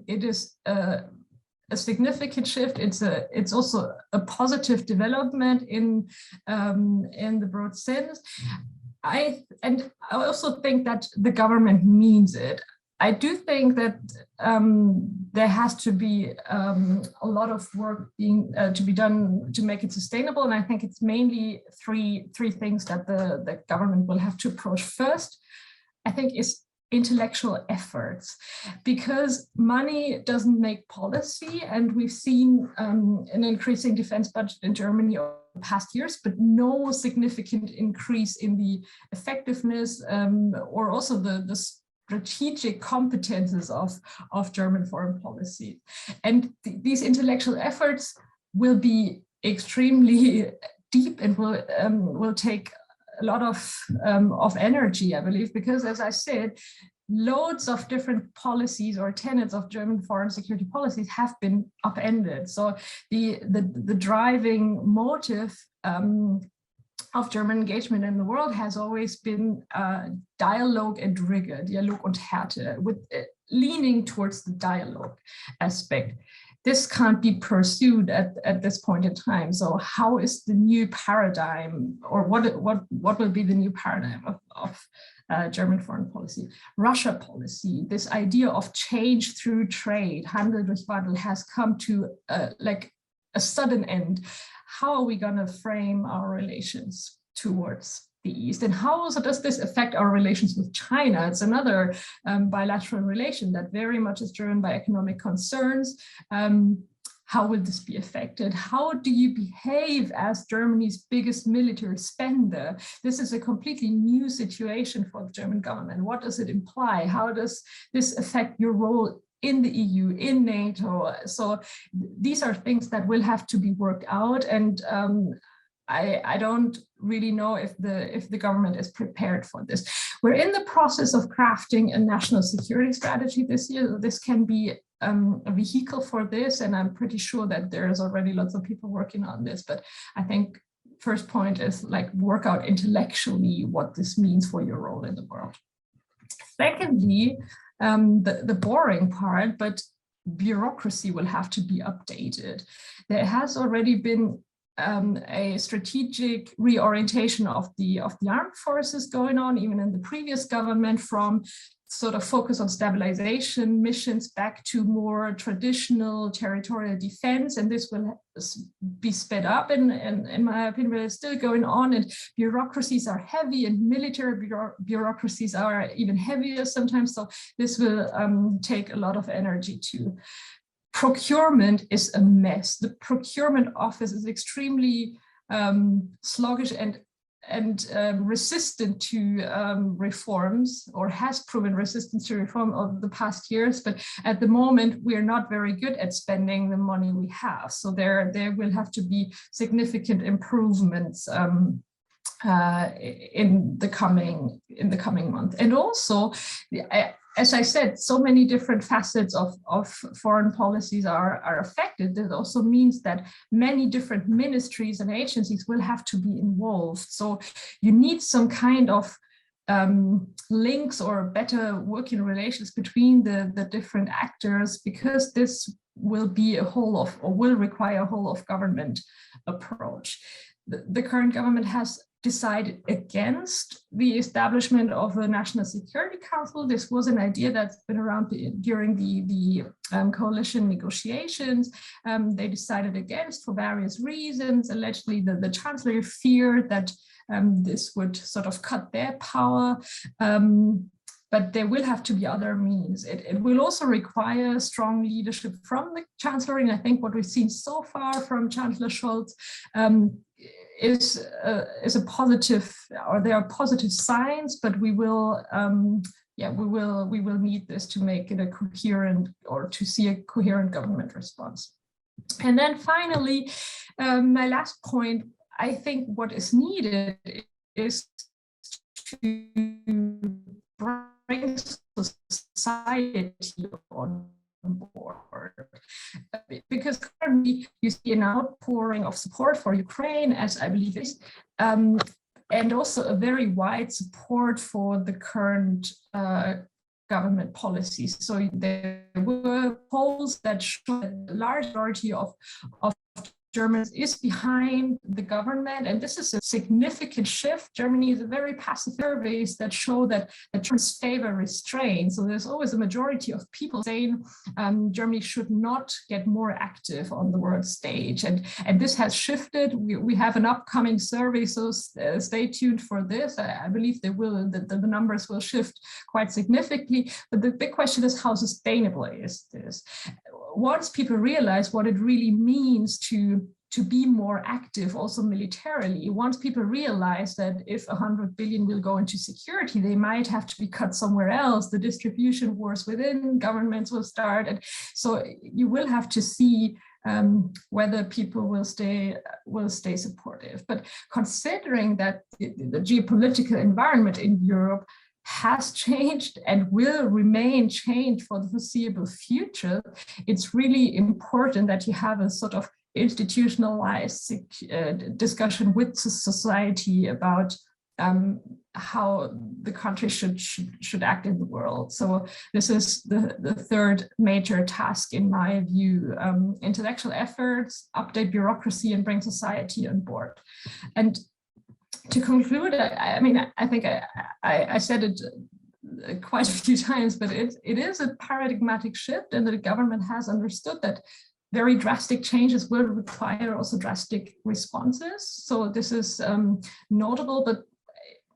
it is a significant shift. It's also a positive development in the broad sense. I also think that the government means it. I do think that there has to be a lot of work to be done to make it sustainable, and I think it's mainly three things that the government will have to approach. First, I think, is intellectual efforts, because money doesn't make policy, and we've seen an increasing defense budget in Germany over the past years, but no significant increase in the effectiveness or also the strategic competences of German foreign policy. And these intellectual efforts will be extremely deep and will take a lot of energy, I believe, because, as I said, loads of different policies or tenets of German foreign security policies have been upended. So the driving motive of German engagement in the world has always been dialogue and rigor, Dialog und Härte, with leaning towards the dialogue aspect. This can't be pursued at this point in time. So how is the new paradigm, or what will be the new paradigm of German foreign policy? Russia policy, this idea of change through trade, Handel durch Wandel, has come to like a sudden end. How are we going to frame our relations towards the East? And how also does this affect our relations with China? It's another bilateral relation that very much is driven by economic concerns. How will this be affected? How do you behave as Germany's biggest military spender? This is a completely new situation for the German government. What does it imply? How does this affect your role in the EU, in NATO? So these are things that will have to be worked out, and I don't really know if the government is prepared for this. We're in the process of crafting a national security strategy this year. This can be a vehicle for this, and I'm pretty sure that there's already lots of people working on this. But I think first point is like work out intellectually what this means for your role in the world. Secondly, the boring part, but bureaucracy will have to be updated. There has already been a strategic reorientation of the armed forces going on, even in the previous government, from sort of focus on stabilization missions back to more traditional territorial defense, and this will be sped up in my opinion, but it's still going on, and bureaucracies are heavy, and military bureaucracies are even heavier sometimes, so this will take a lot of energy too. Procurement is a mess. The procurement office is extremely sluggish and resistant to reforms, or has proven resistant to reform over the past years. But at the moment, we are not very good at spending the money we have. So there will have to be significant improvements in the coming month. And also, as I said, so many different facets of foreign policies are affected. That also means that many different ministries and agencies will have to be involved. So you need some kind of links or better working relations between the different actors, because this will be a whole of, or will require a whole of government approach. The current government has decided against the establishment of a National Security Council. This was an idea that's been around during the coalition negotiations. They decided against for various reasons. Allegedly, the Chancellor feared that this would sort of cut their power. But there will have to be other means. It will also require strong leadership from the Chancellor. And I think what we've seen so far from Chancellor Scholz is a positive, or there are positive signs, but we will we will need this to make it a coherent, or to see a coherent government response. And then finally, my last point, I think what is needed is to bring society on board, because currently you see an outpouring of support for Ukraine, as I believe is, and also a very wide support for the current government policies. So there were polls that showed a large majority of Germans is behind the government, and this is a significant shift. Germany is a very passive. Surveys that show that Germans favor restraint. So there's always a majority of people saying Germany should not get more active on the world stage, and this has shifted. We have an upcoming survey, so stay tuned for this. I believe they will. The numbers will shift quite significantly. But the big question is, how sustainable is this? Once people realize what it really means to be more active, also militarily, once people realize that if 100 billion will go into security, they might have to be cut somewhere else. The distribution wars within governments will start. And so you will have to see whether people will stay supportive. But considering that the geopolitical environment in Europe has changed and will remain changed for the foreseeable future, it's really important that you have a sort of institutionalized discussion with society about how the country should act in the world. So this is the third major task in my view: intellectual efforts, update bureaucracy, and bring society on board. And to conclude, I mean, I think I said it quite a few times, but it is a paradigmatic shift, and the government has understood that very drastic changes will require also drastic responses. So this is notable, but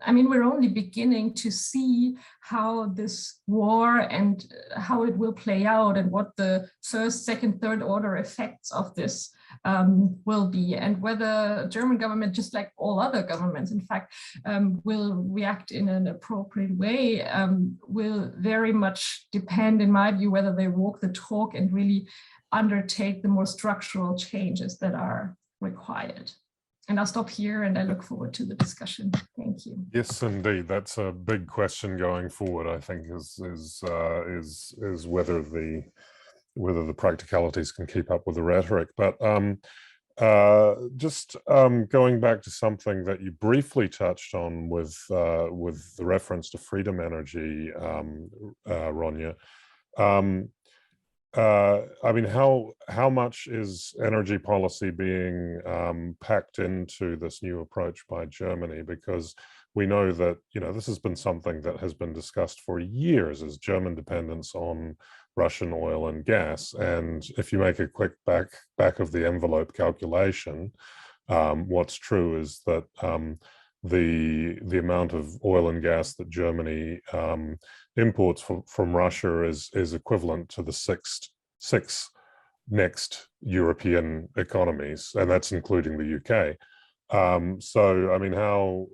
I mean, we're only beginning to see how this war and how it will play out, and what the first, second, third order effects of this will be, and whether German government, just like all other governments, in fact, will react in an appropriate way, will very much depend, in my view, whether they walk the talk and really undertake the more structural changes that are required. And I'll stop here, and I look forward to the discussion. Thank you. Yes, indeed, that's a big question going forward. I think is whether the whether the practicalities can keep up with the rhetoric. But just going back to something that you briefly touched on with the reference to freedom energy, Ronja. I mean, how much is energy policy being packed into this new approach by Germany? Because we know that, you know, this has been something that has been discussed for years, as German dependence on Russian oil and gas. And if you make a quick back of the envelope calculation, what's true is that the amount of oil and gas that Germany imports from Russia is equivalent to the six next European economies, and that's including the UK. So, I mean, how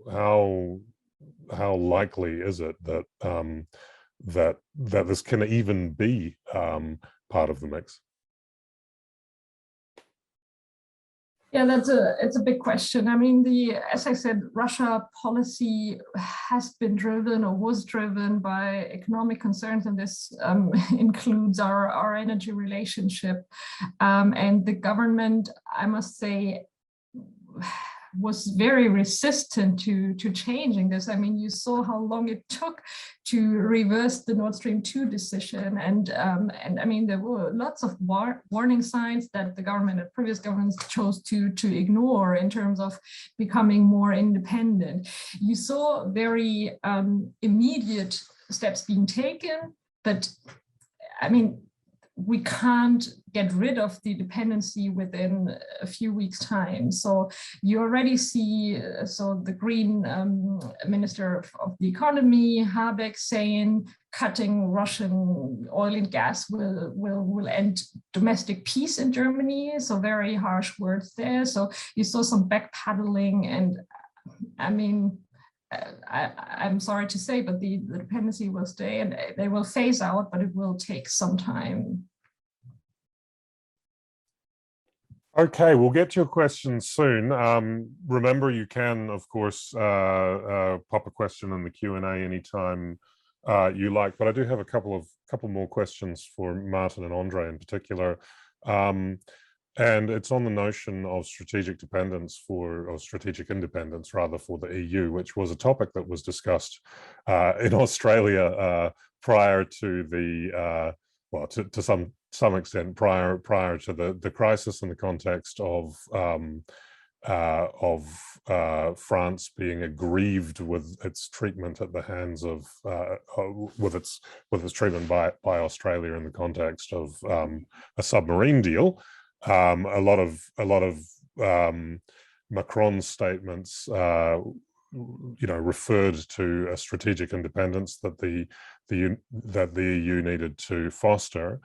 likely is it that that this can even be part of the mix? Yeah, it's a big question. I mean, as I said, Russia policy has been driven or was driven by economic concerns, and this includes our energy relationship. And the government, I must say, was very resistant to changing this. I mean, you saw how long it took to reverse the Nord Stream 2 decision, and I mean, there were lots of warning signs that the government and previous governments chose to ignore in terms of becoming more independent. You saw very immediate steps being taken, but I mean, we can't get rid of the dependency within a few weeks' time. So you already see, so the Green Minister of the Economy, Habeck, saying cutting Russian oil and gas will end domestic peace in Germany. So very harsh words there. So you saw some backpedaling, and I mean, I'm sorry to say, but the dependency will stay, and they will phase out, but it will take some time. Okay, we'll get to your questions soon. Remember, you can, of course, pop a question in the Q&A anytime you like, but I do have a couple more questions for Martin and André in particular. And it's on the notion of strategic dependence or strategic independence rather for the EU, which was a topic that was discussed in Australia prior to the, well, to some extent prior to the crisis, in the context of France being aggrieved with its treatment at the hands of with its treatment by Australia in the context of a submarine deal. A lot of Macron's statements, you know, referred to a strategic independence that the EU needed to foster.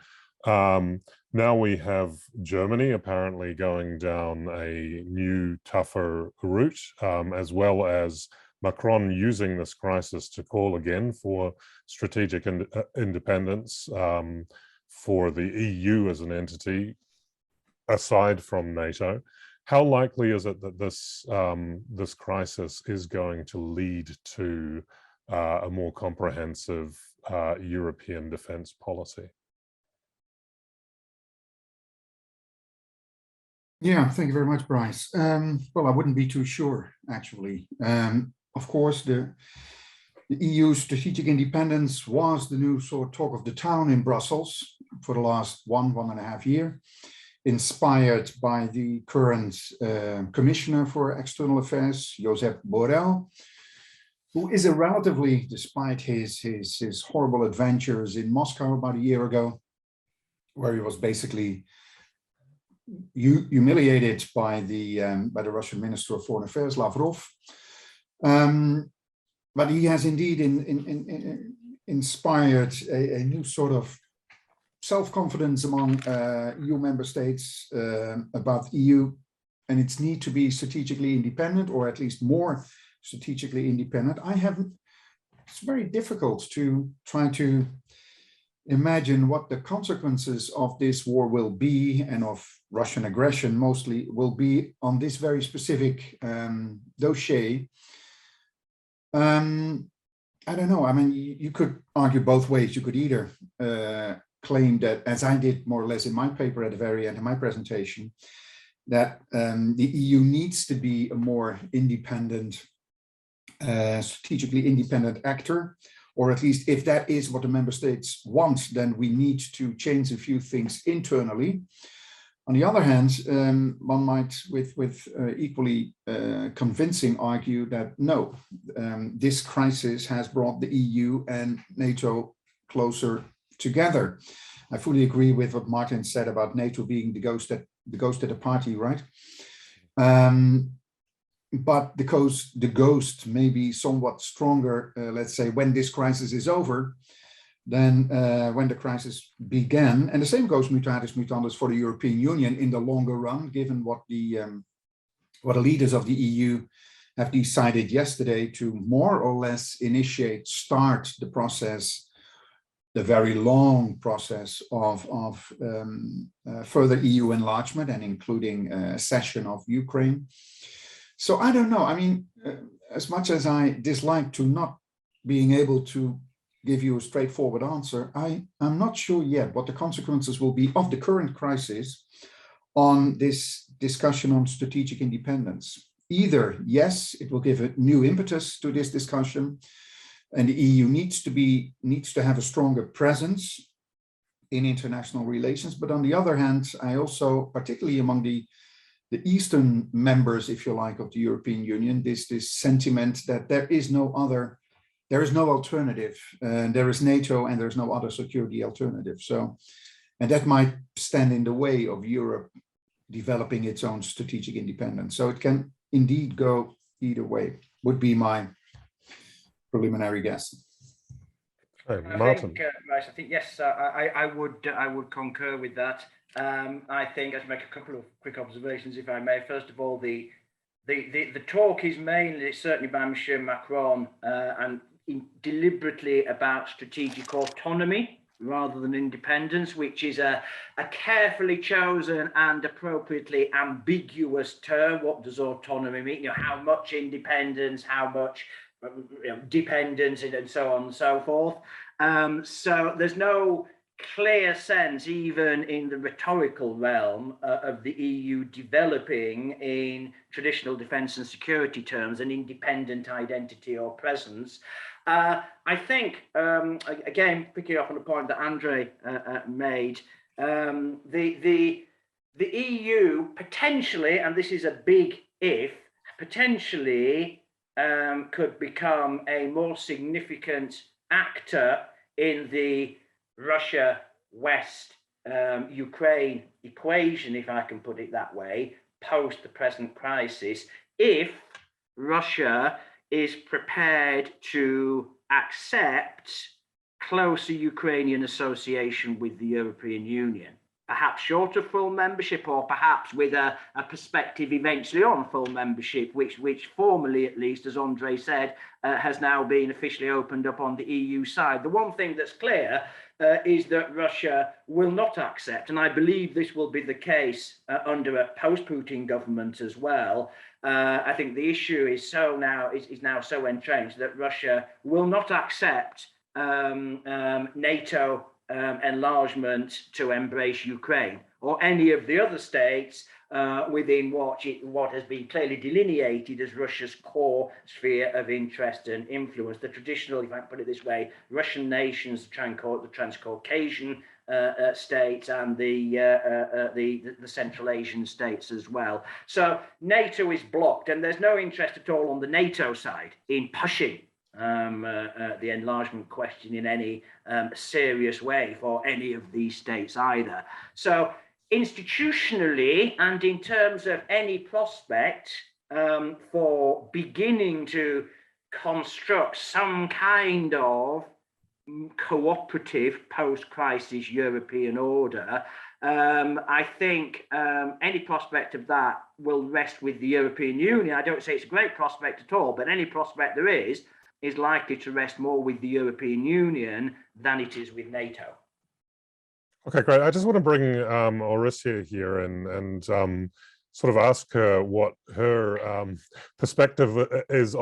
Now we have Germany apparently going down a new, tougher route, as well as Macron using this crisis to call again for strategic independence for the EU as an entity, aside from NATO. How likely is it that this crisis is going to lead to a more comprehensive European defense policy? Yeah, thank you very much, Bryce. Well, I wouldn't be too sure, actually. Of course, the EU strategic independence was the new sort of talk of the town in Brussels for the last one and a half year, inspired by the current Commissioner for External Affairs, Josep Borrell, who is a relatively, despite his horrible adventures in Moscow about a year ago, where he was basically humiliated by the Russian Minister of Foreign Affairs, Lavrov. But he has indeed inspired a new sort of self-confidence among EU member states about the EU and its need to be strategically independent, or at least more strategically independent. It's very difficult to try to imagine what the consequences of this war will be, and of Russian aggression mostly will be, on this very specific dossier. I don't know. I mean, you could argue both ways. You could either claim that, as I did more or less in my paper at the very end of my presentation, that the EU needs to be a more independent, strategically independent actor, or at least if that is what the member states want, then we need to change a few things internally. On the other hand, one might, with equally convincing, argue that no, this crisis has brought the EU and NATO closer together. I fully agree with what Martin said about NATO being the ghost at the party, right? But the ghost may be somewhat stronger, let's say, when this crisis is over, than when the crisis began. And the same goes mutatis mutandis for the European Union in the longer run, given what the leaders of the EU have decided yesterday to more or less start the process, the very long process of further EU enlargement and including accession of Ukraine. So I don't know. I mean, as much as I dislike to not being able to give you a straightforward answer, I'm not sure yet what the consequences will be of the current crisis on this discussion on strategic independence. Either, yes, it will give a new impetus to this discussion, and the EU needs to have a stronger presence in international relations. But on the other hand, I also, particularly among the Eastern members, if you like, of the European Union, this sentiment that there is no alternative. There is NATO and there's no other security alternative. So, and that might stand in the way of Europe developing its own strategic independence. So it can indeed go either way, would be my preliminary guess. Okay, Martin. Bryce, I think yes, I would concur with that. I think I should make a couple of quick observations, if I may. First of all, the talk is mainly, certainly by Monsieur Macron, and deliberately about strategic autonomy rather than independence, which is a carefully chosen and appropriately ambiguous term. What does autonomy mean? You know, how much independence, how much dependence, and so on and so forth. So there's no clear sense, even in the rhetorical realm, of the EU developing in traditional defence and security terms an independent identity or presence. I think, again, picking up on the point that André made, the EU potentially, and this is a big if, potentially could become a more significant actor in the Russia-West Ukraine equation, if I can put it that way, post the present crisis, if Russia is prepared to accept closer Ukrainian association with the European Union, perhaps short of full membership, or perhaps with a perspective eventually on full membership, which formally, at least, as André said, has now been officially opened up on the EU side. The one thing that's clear is that Russia will not accept, and I believe this will be the case under a post-Putin government as well. I think the issue is now so entrenched that Russia will not accept NATO enlargement to embrace Ukraine or any of the other states within what has been clearly delineated as Russia's core sphere of interest and influence. The traditional, if I can put it this way, Russian nations, the Transcaucasian states, and the Central Asian states as well. So NATO is blocked, and there's no interest at all on the NATO side in pushing the enlargement question in any serious way for any of these states either. So institutionally, and in terms of any prospect for beginning to construct some kind of cooperative post-crisis European order, I think any prospect of that will rest with the European Union. I don't say it's a great prospect at all, but any prospect there is likely to rest more with the European Union than it is with NATO. Okay, great. I just want to bring Orysia here and sort of ask her what her perspective is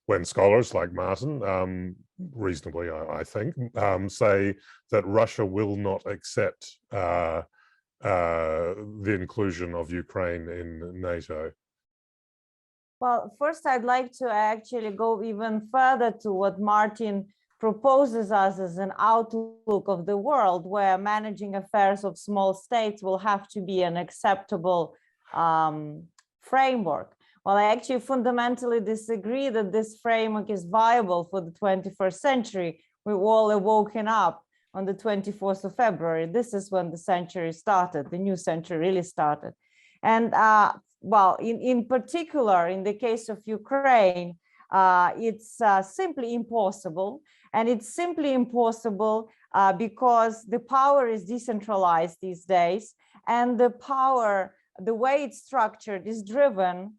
when scholars like Martin, reasonably, I think, say that Russia will not accept the inclusion of Ukraine in NATO. Well, first, I'd like to actually go even further to what Martin proposes us as an outlook of the world, where managing affairs of small states will have to be an acceptable framework. Well, I actually fundamentally disagree that this framework is viable for the 21st century. We've all awoken up on the 24th of February. This is when the century started, the new century really started. And well, in particular, in the case of Ukraine, it's simply impossible. And it's simply impossible because the power is decentralized these days. And the power, the way it's structured, is driven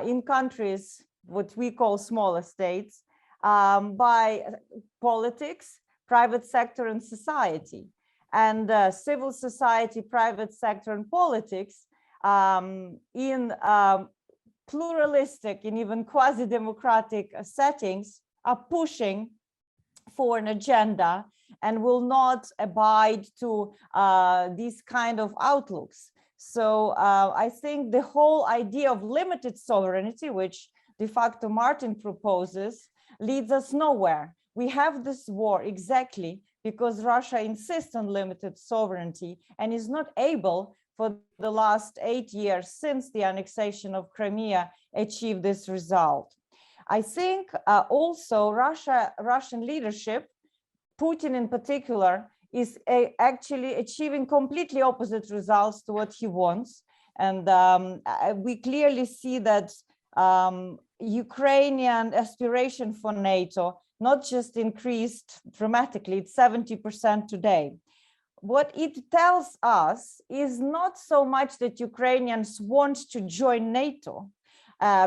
in countries, what we call smaller states, by politics, private sector, and society. And civil society, private sector, and politics in pluralistic and even quasi-democratic settings are pushing for an agenda and will not abide to these kind of outlooks. So I think the whole idea of limited sovereignty, which de facto Martin proposes, leads us nowhere. We have this war exactly because Russia insists on limited sovereignty and is not able for the last 8 years since the annexation of Crimea achieve this result. I think also Russian leadership, Putin in particular, is actually achieving completely opposite results to what he wants. And we clearly see that Ukrainian aspiration for NATO not just increased dramatically, it's 70% today. What it tells us is not so much that Ukrainians want to join NATO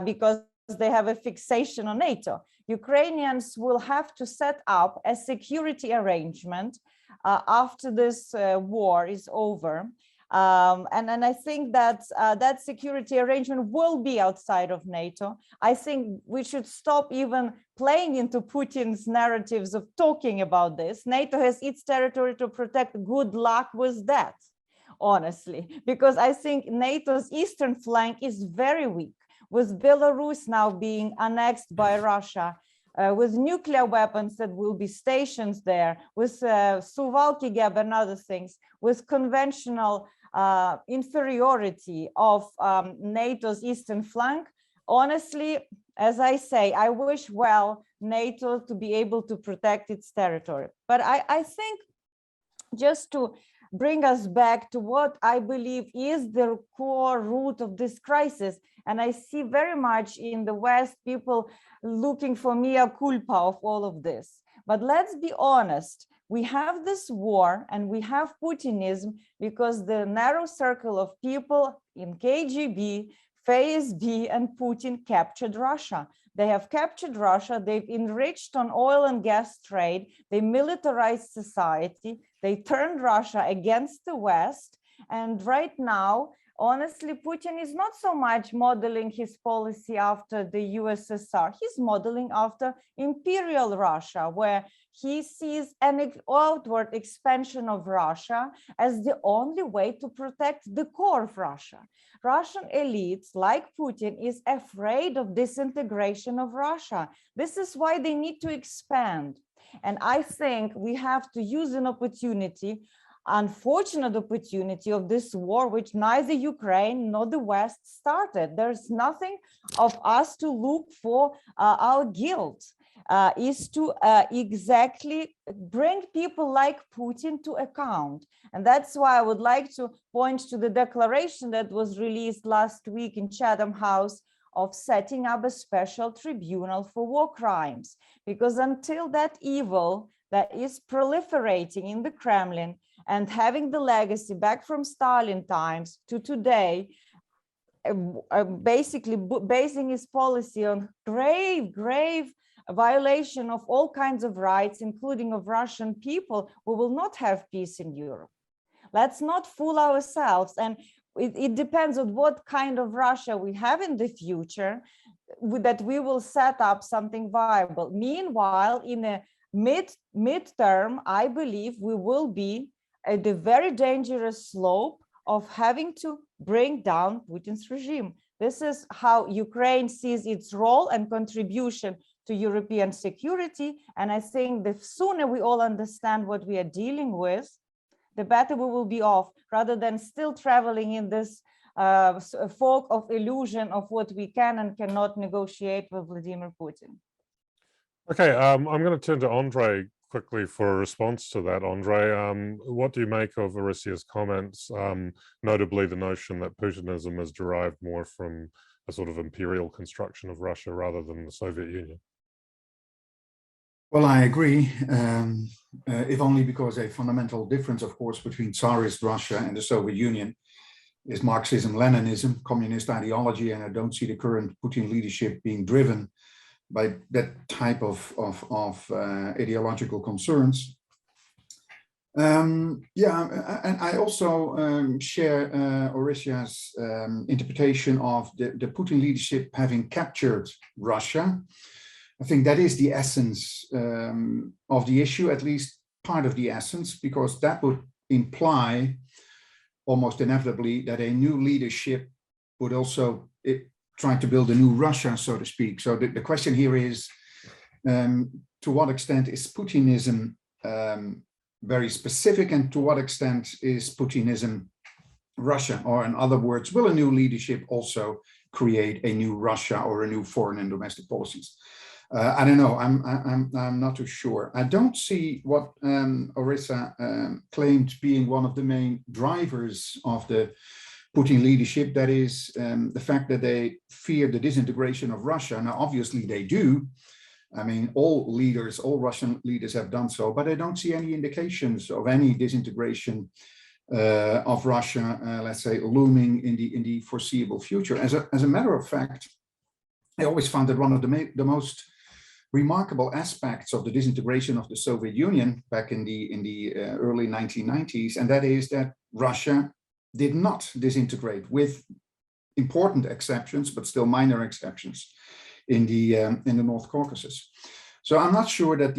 because they have a fixation on NATO. Ukrainians will have to set up a security arrangement after this war is over. And I think that that security arrangement will be outside of NATO. I think we should stop even playing into Putin's narratives of talking about this. NATO has its territory to protect. Good luck with that, honestly, because I think NATO's eastern flank is very weak, with Belarus now being annexed by Russia, with nuclear weapons that will be stationed there, with Suwalki Gap and other things, with conventional inferiority of NATO's eastern flank. Honestly, as I say, I wish well NATO to be able to protect its territory. But I think just to bring us back to what I believe is the core root of this crisis, and I see very much in the West people looking for mea culpa of all of this. But let's be honest, we have this war and we have Putinism because the narrow circle of people in KGB, FSB, and Putin captured Russia. They have captured Russia, they've enriched on oil and gas trade, they militarized society, they turned Russia against the West, and right now, honestly, Putin is not so much modeling his policy after the USSR, he's modeling after Imperial Russia, where he sees an outward expansion of Russia as the only way to protect the core of Russia. Russian elites, like Putin, is afraid of disintegration of Russia. This is why they need to expand. And I think we have to use an opportunity, unfortunate opportunity of this war, which neither Ukraine nor the West started. There's nothing of us to look for our guilt. Is to exactly bring people like Putin to account. And that's why I would like to point to the declaration that was released last week in Chatham House of setting up a special tribunal for war crimes. Because until that evil that is proliferating in the Kremlin and having the legacy back from Stalin times to today, basically basing his policy on grave violation of all kinds of rights, including of Russian people, we will not have peace in Europe. Let's not fool ourselves. And it depends on what kind of Russia we have in the future, that we will set up something viable. Meanwhile, in a midterm, I believe we will be at the very dangerous slope of having to bring down Putin's regime. This is how Ukraine sees its role and contribution to European security. And I think the sooner we all understand what we are dealing with, the better we will be off, rather than still traveling in this fog of illusion of what we can and cannot negotiate with Vladimir Putin. Okay, I'm going to turn to André quickly for a response to that. André, what do you make of Orysia's comments, notably the notion that Putinism is derived more from a sort of imperial construction of Russia rather than the Soviet Union? Well, I agree, if only because a fundamental difference, of course, between Tsarist Russia and the Soviet Union is Marxism-Leninism, communist ideology, and I don't see the current Putin leadership being driven by that type of ideological concerns. Yeah, and I also share Orysia's interpretation of the Putin leadership having captured Russia. I think that is the essence of the issue, at least part of the essence, because that would imply almost inevitably that a new leadership would also try to build a new Russia, so to speak. So the question here is, to what extent is Putinism very specific, and to what extent is Putinism Russia? Or in other words, will a new leadership also create a new Russia or a new foreign and domestic policies? I don't know. I'm not too sure. I don't see what Orysia claimed being one of the main drivers of the Putin leadership. That is the fact that they fear the disintegration of Russia. Now, obviously, they do. I mean, all Russian leaders have done so, but I don't see any indications of any disintegration of Russia, let's say, looming in the foreseeable future. As a matter of fact, I always found that one of the most remarkable aspects of the disintegration of the Soviet Union back in the early 1990s, and that is that Russia did not disintegrate, with important exceptions, but still minor exceptions, in the North Caucasus. So I'm not sure that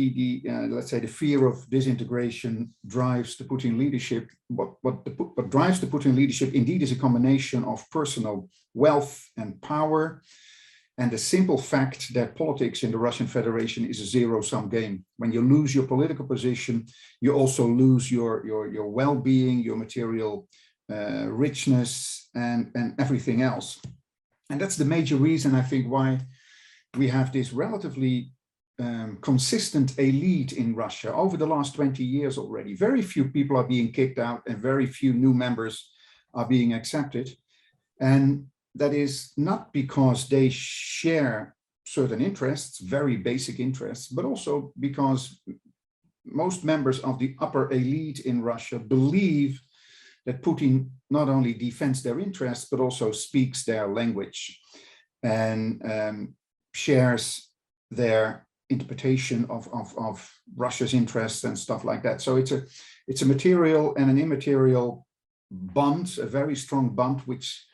let's say the fear of disintegration drives the Putin leadership. What drives the Putin leadership indeed is a combination of personal wealth and power, and the simple fact that politics in the Russian Federation is a zero-sum game. When you lose your political position, you also lose your well-being, your material richness, and everything else. And that's the major reason, I think, why we have this relatively consistent elite in Russia over the last 20 years already. Very few people are being kicked out and very few new members are being accepted. And that is not because they share certain interests, very basic interests, but also because most members of the upper elite in Russia believe that Putin not only defends their interests, but also speaks their language and shares their interpretation of Russia's interests and stuff like that. So it's a material and an immaterial bond, a very strong bond, which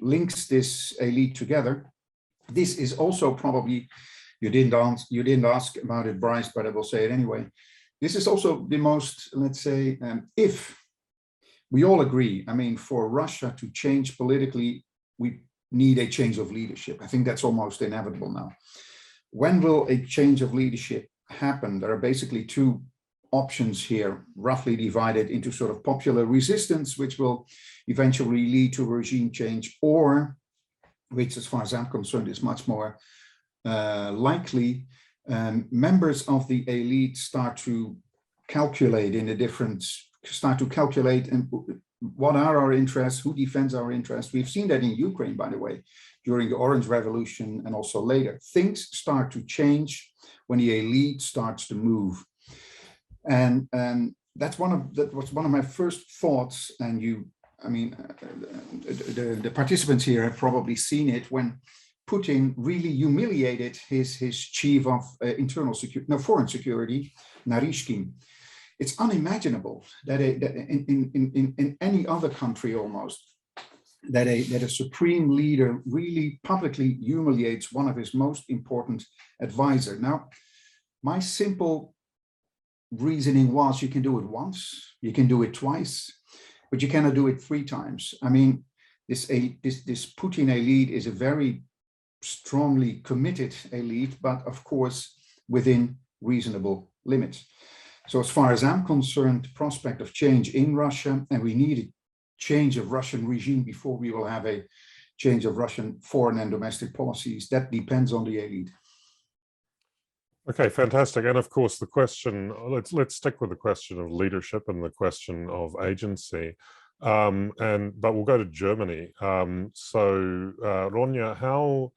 links this elite together. This is also probably, you didn't ask about it, Bryce, but I will say it anyway. This is also the most, let's say, if we all agree, I mean, for Russia to change politically, we need a change of leadership. I think that's almost inevitable now. When will a change of leadership happen? There are basically two options here, roughly divided into sort of popular resistance, which will eventually lead to regime change, or, which as far as I'm concerned is much more likely, members of the elite start to calculate and what are our interests, who defends our interests. We've seen that in Ukraine, by the way, during the Orange Revolution and also later. Things start to change when the elite starts to move. And that was one of my first thoughts. And the participants here have probably seen it when Putin really humiliated his chief of foreign security, Narishkin. It's unimaginable that in any other country almost, that a supreme leader really publicly humiliates one of his most important advisors. Now, my simple reasoning was, you can do it once, you can do it twice, but you cannot do it 3 times. I mean, this Putin elite is a very strongly committed elite, but of course within reasonable limits. So as far as I'm concerned, the prospect of change in Russia, and we need a change of Russian regime before we will have a change of Russian foreign and domestic policies, that depends on the elite. Okay, fantastic. And of course, the question, let's stick with the question of leadership and the question of agency. But we'll go to Germany. Ronja, how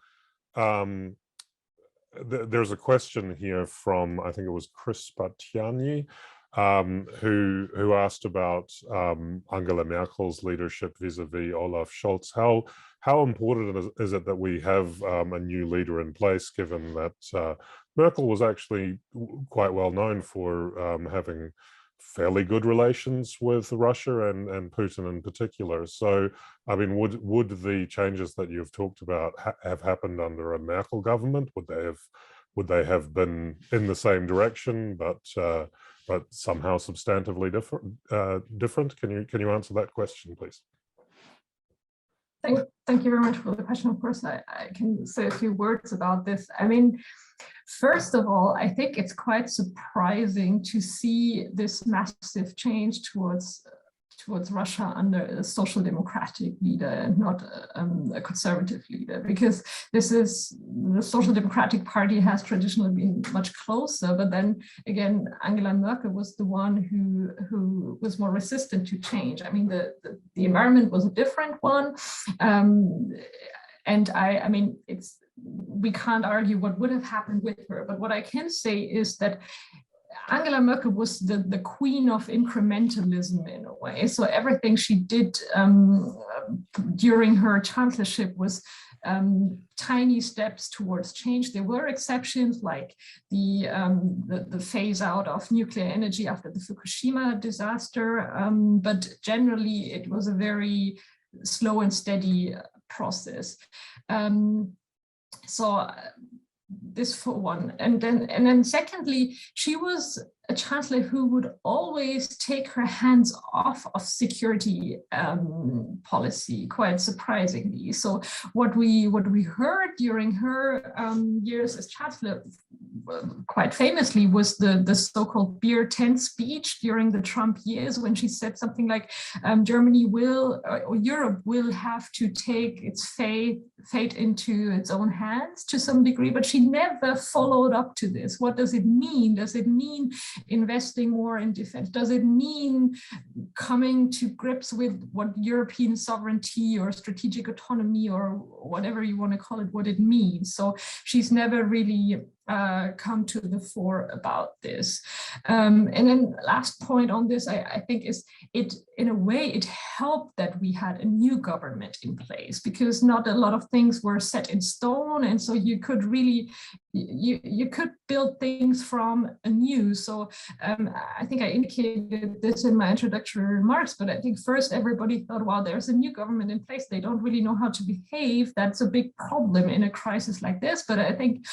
there's a question here from, I think it was Chris Patiani, who asked about Angela Merkel's leadership vis-a-vis Olaf Scholz. How important is it that we have a new leader in place, given that Merkel was actually quite well known for having fairly good relations with Russia and Putin in particular? So, I mean, would the changes that you've talked about have happened under a Merkel government? Would they have been in the same direction, but somehow substantively different? Can you answer that question, please? Thank you very much for the question. Of course, I can say a few words about this. I mean, first of all, I think it's quite surprising to see this massive change towards Russia under a social democratic leader and not a conservative leader, because the Social Democratic Party has traditionally been much closer, but then again, Angela Merkel was the one who was more resistant to change. I mean, the environment was a different one, and I mean, we can't argue what would have happened with her, but what I can say is that Angela Merkel was the queen of incrementalism in a way. So everything she did during her chancellorship was tiny steps towards change. There were exceptions, like the phase out of nuclear energy after the Fukushima disaster, but generally it was a very slow and steady process. This for one, and then secondly, she was a chancellor who would always take her hands off of security policy, quite surprisingly. So what we heard during her years as chancellor, quite famously, was the so-called beer tent speech during the Trump years, when she said something like, Germany will, or Europe will have to take its fate into its own hands to some degree, but she never followed up to this. What does it mean? Does it mean investing more in defense? Does it mean coming to grips with what European sovereignty or strategic autonomy or whatever you want to call it, what it means? So she's never really come to the fore about this. And then last point on this, I think, is it, in a way, it helped that we had a new government in place, because not a lot of things were set in stone, and so you could really you could build things from anew. So I think I indicated this in my introductory remarks, but I think first everybody thought, wow, there's a new government in place, they don't really know how to behave. That's a big problem in a crisis like this. But I think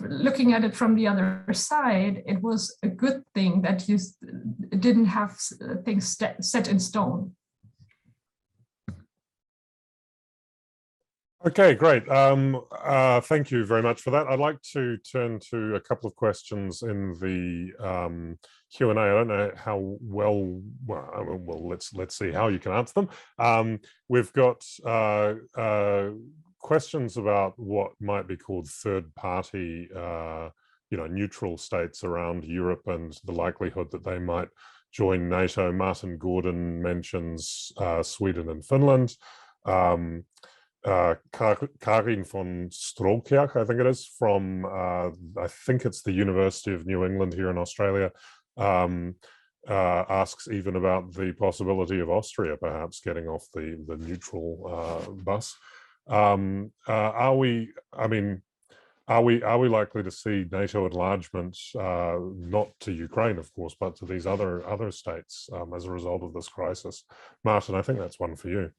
looking at it from the other side, it was a good thing that you didn't have things set in stone. Okay, great. Thank you very much for that. I'd like to turn to a couple of questions in the Q&A. I don't know how well let's see how you can answer them. We've got questions about what might be called third-party, neutral states around Europe and the likelihood that they might join NATO. Martin Gordon mentions Sweden and Finland. Karin von Strokerk, I think it is, from I think it's the University of New England here in Australia, asks even about the possibility of Austria perhaps getting off the neutral bus. Are we likely to see NATO enlargement, not to Ukraine, of course, but to these other states as a result of this crisis? Martin, I think that's one for you.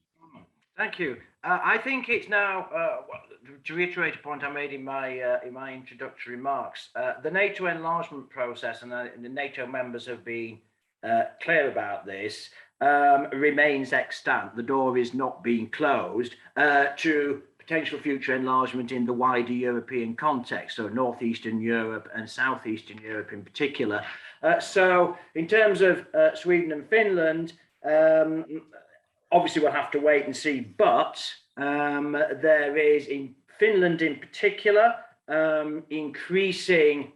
Thank you. I think it's now, to reiterate a point I made in my introductory remarks, the NATO enlargement process, and the NATO members have been clear about this, remains extant. The door is not being closed to potential future enlargement in the wider European context, so Northeastern Europe and Southeastern Europe in particular. So in terms of Sweden and Finland, obviously we'll have to wait and see, but there is in Finland in particular increasing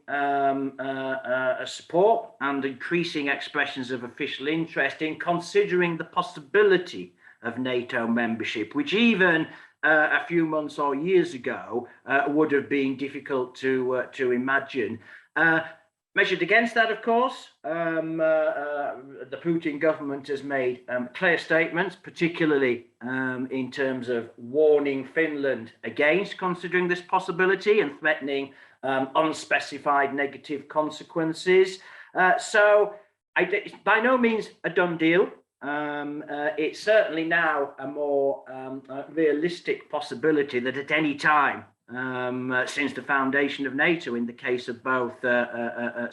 support and increasing expressions of official interest in considering the possibility of NATO membership, which even a few months or years ago would have been difficult to imagine. Measured against that, of course, the Putin government has made clear statements, particularly in terms of warning Finland against considering this possibility and threatening unspecified negative consequences. So it's by no means a done deal. It's certainly now a more realistic possibility that at any time since the foundation of NATO, in the case of both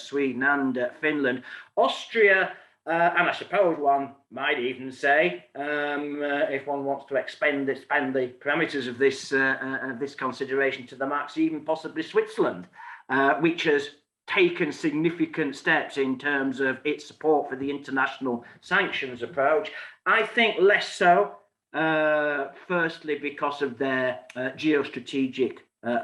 Sweden and Finland, Austria, and I suppose one might even say, if one wants to expand the parameters of this consideration to the max, even possibly Switzerland, which has taken significant steps in terms of its support for the international sanctions approach. I think less so. Firstly, because of their geostrategic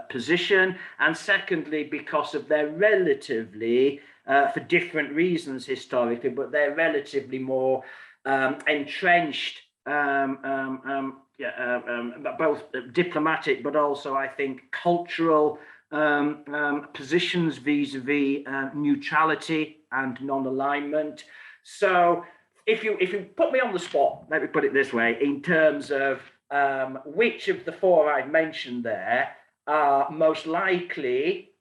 position, and secondly, because of their relatively, for different reasons historically, but they're relatively more entrenched, both diplomatic, but also, I think, cultural positions vis-a-vis neutrality and non-alignment. So if you put me on the spot, let me put it this way, in terms of which of the four I've mentioned there are most likely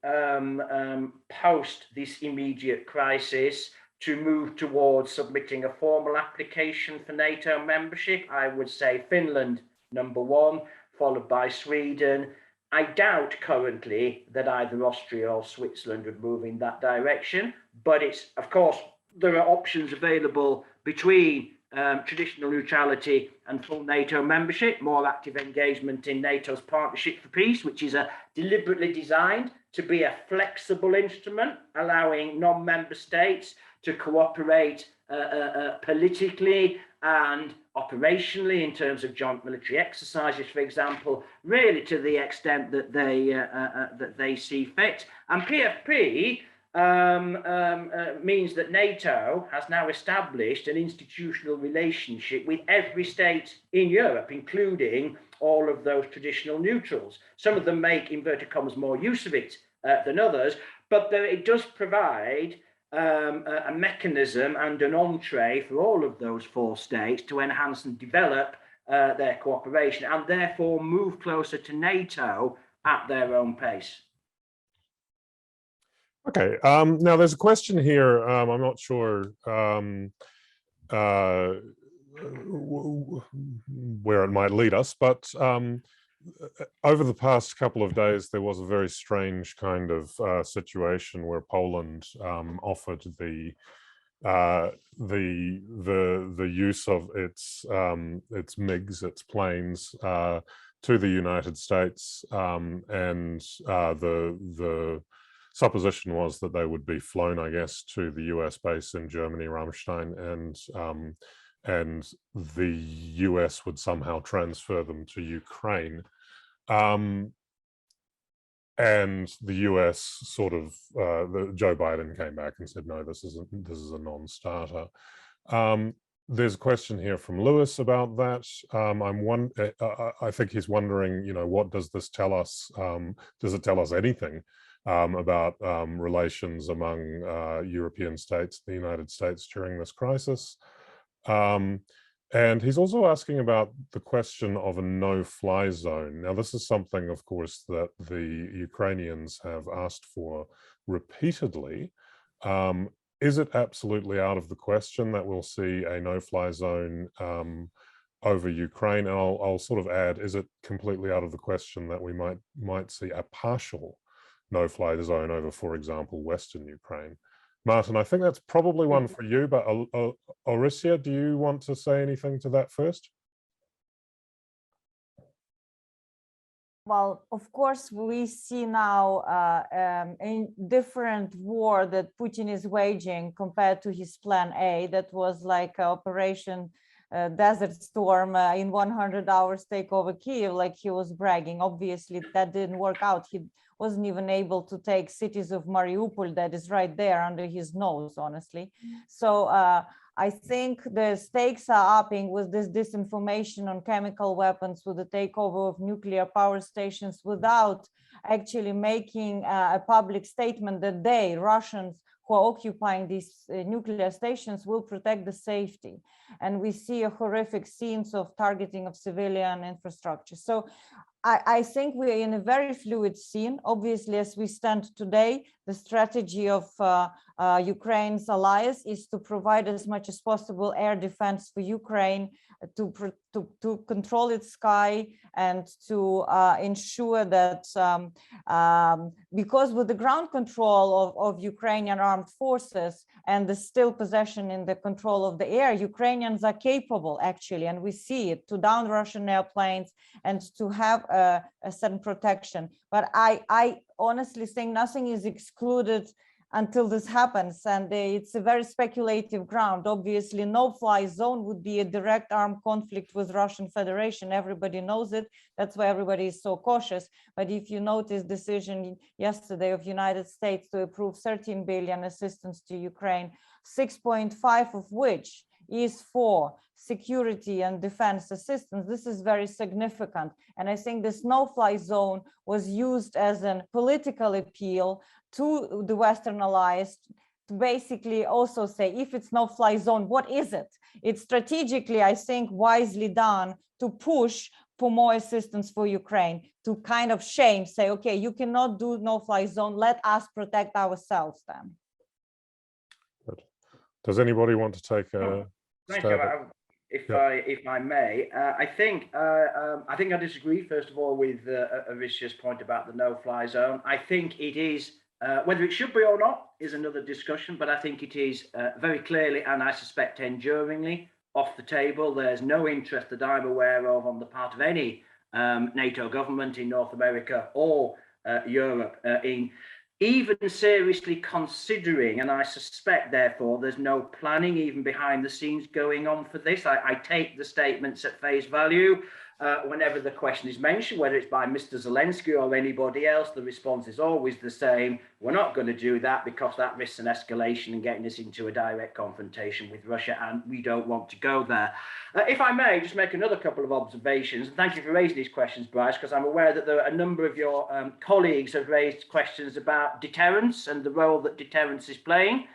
post this immediate crisis to move towards submitting a formal application for NATO membership, I would say Finland number one, followed by Sweden. I doubt currently that either Austria or Switzerland would move in that direction, but it's, of course, there are options available between traditional neutrality and full NATO membership, more active engagement in NATO's Partnership for Peace, which is deliberately designed to be a flexible instrument, allowing non-member states to cooperate politically and operationally in terms of joint military exercises, for example, really to the extent that they see fit. And PFP means that NATO has now established an institutional relationship with every state in Europe, including all of those traditional neutrals. Some of them make, inverted commas, more use of it than others, but it does provide a mechanism and an entree for all of those four states to enhance and develop their cooperation and therefore move closer to NATO at their own pace. Okay, now there's a question here, I'm not sure where it might lead us, but over the past couple of days, there was a very strange kind of situation where Poland offered the use of its MiGs, its planes, to the United States, and the supposition was that they would be flown, I guess, to the US base in Germany, Ramstein, and the US would somehow transfer them to Ukraine. And the US sort of, Joe Biden came back and said, no, this is a non-starter. There's a question here from Lewis about that. I think he's wondering, you know, what does this tell us? Does it tell us anything about relations among European states, the United States during this crisis? And he's also asking about the question of a no-fly zone. Now, this is something, of course, that the Ukrainians have asked for repeatedly. Is it absolutely out of the question that we'll see a no-fly zone over Ukraine? And I'll sort of add, is it completely out of the question that we might see a partial no-fly zone over, for example, Western Ukraine? Martin, I think that's probably one for you, but Orysia, do you want to say anything to that first? Well, of course, we see now a different war that Putin is waging compared to his plan A. That was like Operation Desert Storm, in 100 hours take over Kiev, like he was bragging. Obviously, that didn't work out. He wasn't even able to take cities of Mariupol, that is right there under his nose, honestly. So I think the stakes are upping with this disinformation on chemical weapons, with the takeover of nuclear power stations, without actually making a public statement that they, Russians who are occupying these nuclear stations, will protect the safety. And we see a horrific scenes of targeting of civilian infrastructure. So I think we're in a very fluid scene. Obviously, as we stand today, the strategy of Ukraine's allies is to provide as much as possible air defense for Ukraine, to control its sky, and to ensure that because with the ground control of Ukrainian armed forces and the still possession in the control of the air, Ukrainians are capable actually, and we see it, to down Russian airplanes and to have a certain protection. But I honestly think nothing is excluded until this happens, and it's a very speculative ground. Obviously, no-fly zone would be a direct armed conflict with Russian Federation. Everybody knows it. That's why everybody is so cautious. But if you notice decision yesterday of United States to approve 13 billion assistance to Ukraine, 6.5 of which is for security and defense assistance, this is very significant. And I think this no-fly zone was used as a political appeal to the Western allies to basically also say, if it's no-fly zone, what is it? It's strategically, I think, wisely done to push for more assistance for Ukraine, to kind of shame, say, okay, you cannot do no-fly zone, let us protect ourselves then. Good. Does anybody want to take a Thank stab? you. If I may, I think I disagree first of all with Orysia's point about the no-fly zone. I think it is, whether it should be or not is another discussion, but I think it is very clearly, and I suspect enduringly, off the table. There's no interest that I'm aware of on the part of any NATO government in North America or Europe in even seriously considering, and I suspect therefore there's no planning even behind the scenes going on for this. I take the statements at face value. Whenever the question is mentioned, whether it's by Mr. Zelensky or anybody else, the response is always the same. We're not going to do that because that risks an escalation and getting us into a direct confrontation with Russia, and we don't want to go there. If I may just make another couple of observations, and thank you for raising these questions, Bryce, because I'm aware that there are a number of your colleagues have raised questions about deterrence and the role that deterrence is playing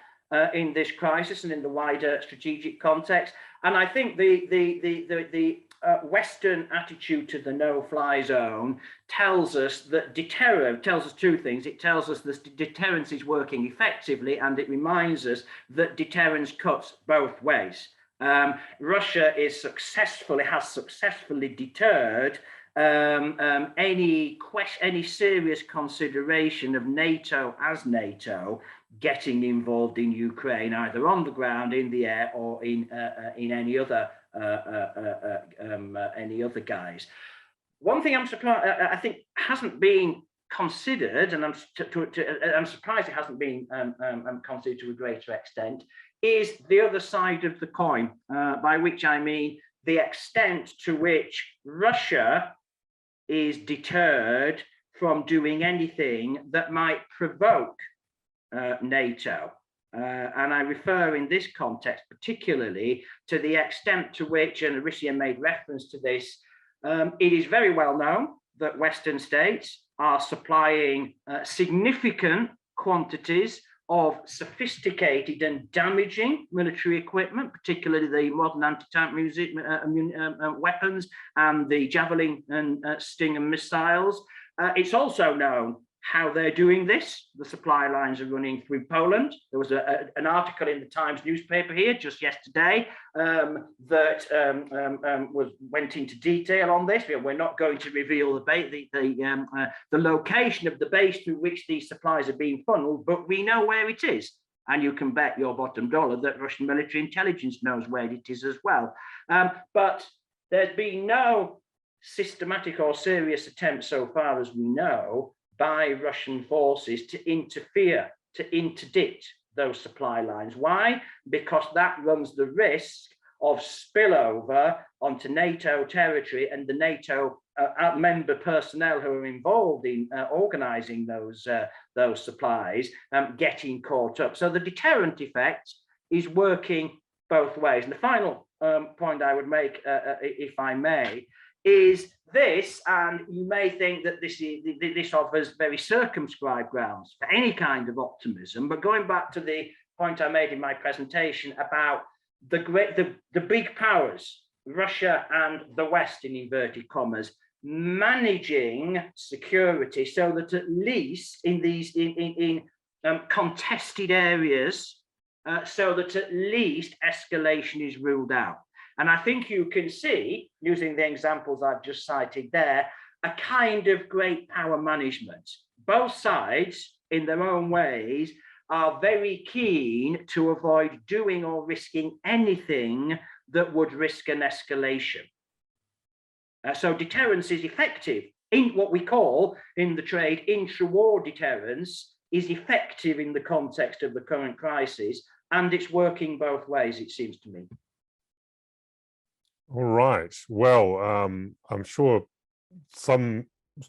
in this crisis and in the wider strategic context. And I think the Western attitude to the no-fly zone tells us that tells us two things. It tells us that deterrence is working effectively, and it reminds us that deterrence cuts both ways. Russia has successfully deterred any serious consideration of NATO as NATO getting involved in Ukraine, either on the ground, in the air, or in any other guise. One thing I'm surprised, I think, hasn't been considered, and I'm surprised it hasn't been considered to a greater extent, is the other side of the coin, by which I mean the extent to which Russia is deterred from doing anything that might provoke NATO. And I refer in this context particularly to the extent to which, and Orysia made reference to this, it is very well known that Western states are supplying significant quantities of sophisticated and damaging military equipment, particularly the modern anti-tank weapons and the Javelin and Stinger missiles. It's also known how they're doing this. The supply lines are running through Poland. There was an article in the Times newspaper here just yesterday that went into detail on this. We're not going to reveal the location of the base through which these supplies are being funneled, but we know where it is. And you can bet your bottom dollar that Russian military intelligence knows where it is as well. But there's been no systematic or serious attempt so far as we know by Russian forces to interfere, to interdict those supply lines. Why? Because that runs the risk of spillover onto NATO territory and the NATO member personnel who are involved in organizing those supplies getting caught up. So the deterrent effect is working both ways. And the final point I would make, if I may, is this, and you may think that this offers very circumscribed grounds for any kind of optimism, but going back to the point I made in my presentation about the big powers, Russia and the West in inverted commas, managing security so that at least in these contested areas, so that at least escalation is ruled out. And I think you can see, using the examples I've just cited there, a kind of great power management. Both sides, in their own ways, are very keen to avoid doing or risking anything that would risk an escalation. So deterrence is effective. In what we call in the trade intra-war deterrence is effective in the context of the current crisis, and it's working both ways, it seems to me. All right. Well, I'm sure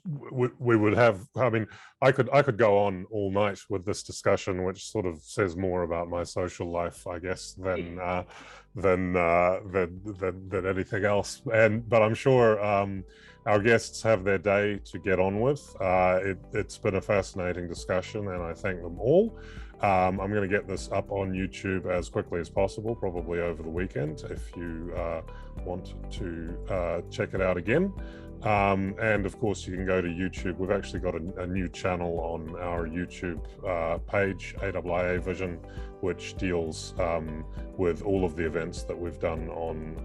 we would have. I mean, I could go on all night with this discussion, which sort of says more about my social life, I guess, than anything else. But I'm sure our guests have their day to get on with. It's been a fascinating discussion, and I thank them all. I'm going to get this up on YouTube as quickly as possible, probably over the weekend, if you want to check it out again. And of course, you can go to YouTube. We've actually got a new channel on our YouTube page, AIIA Vision, which deals with all of the events that we've done on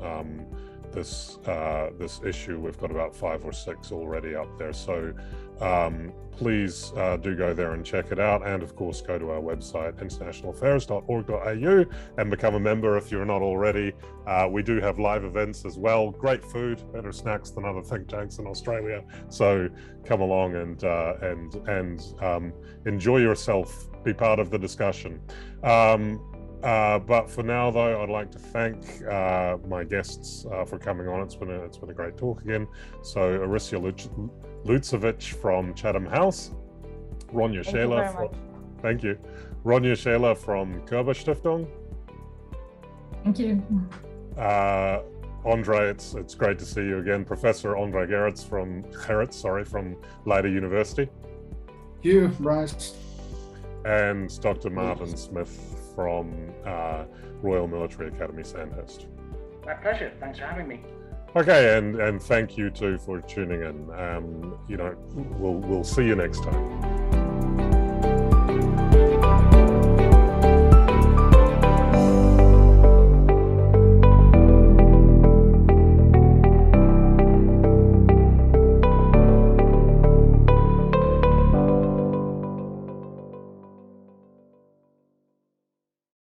this issue. We've got about 5 or 6 already up there. So please do go there and check it out. And of course, go to our website, internationalaffairs.org.au, and become a member if you're not already. We do have live events as well. Great food, better snacks than other think tanks in Australia. So come along and enjoy yourself, be part of the discussion. But for now, though, I'd like to thank my guests for coming on. It's been a great talk again. So Orysia Lutsevych from Chatham House, Ronja Scheler. Thank you. Ronja Scheler from koerber-stiftung. Thank you. André, it's great to see you again. Professor André Gerrits from Leiden University. Thank you, Bryce. And Dr. Martin Smith from Royal Military Academy, Sandhurst. My pleasure. Thanks for having me. Okay, and thank you too for tuning in. We'll see you next time.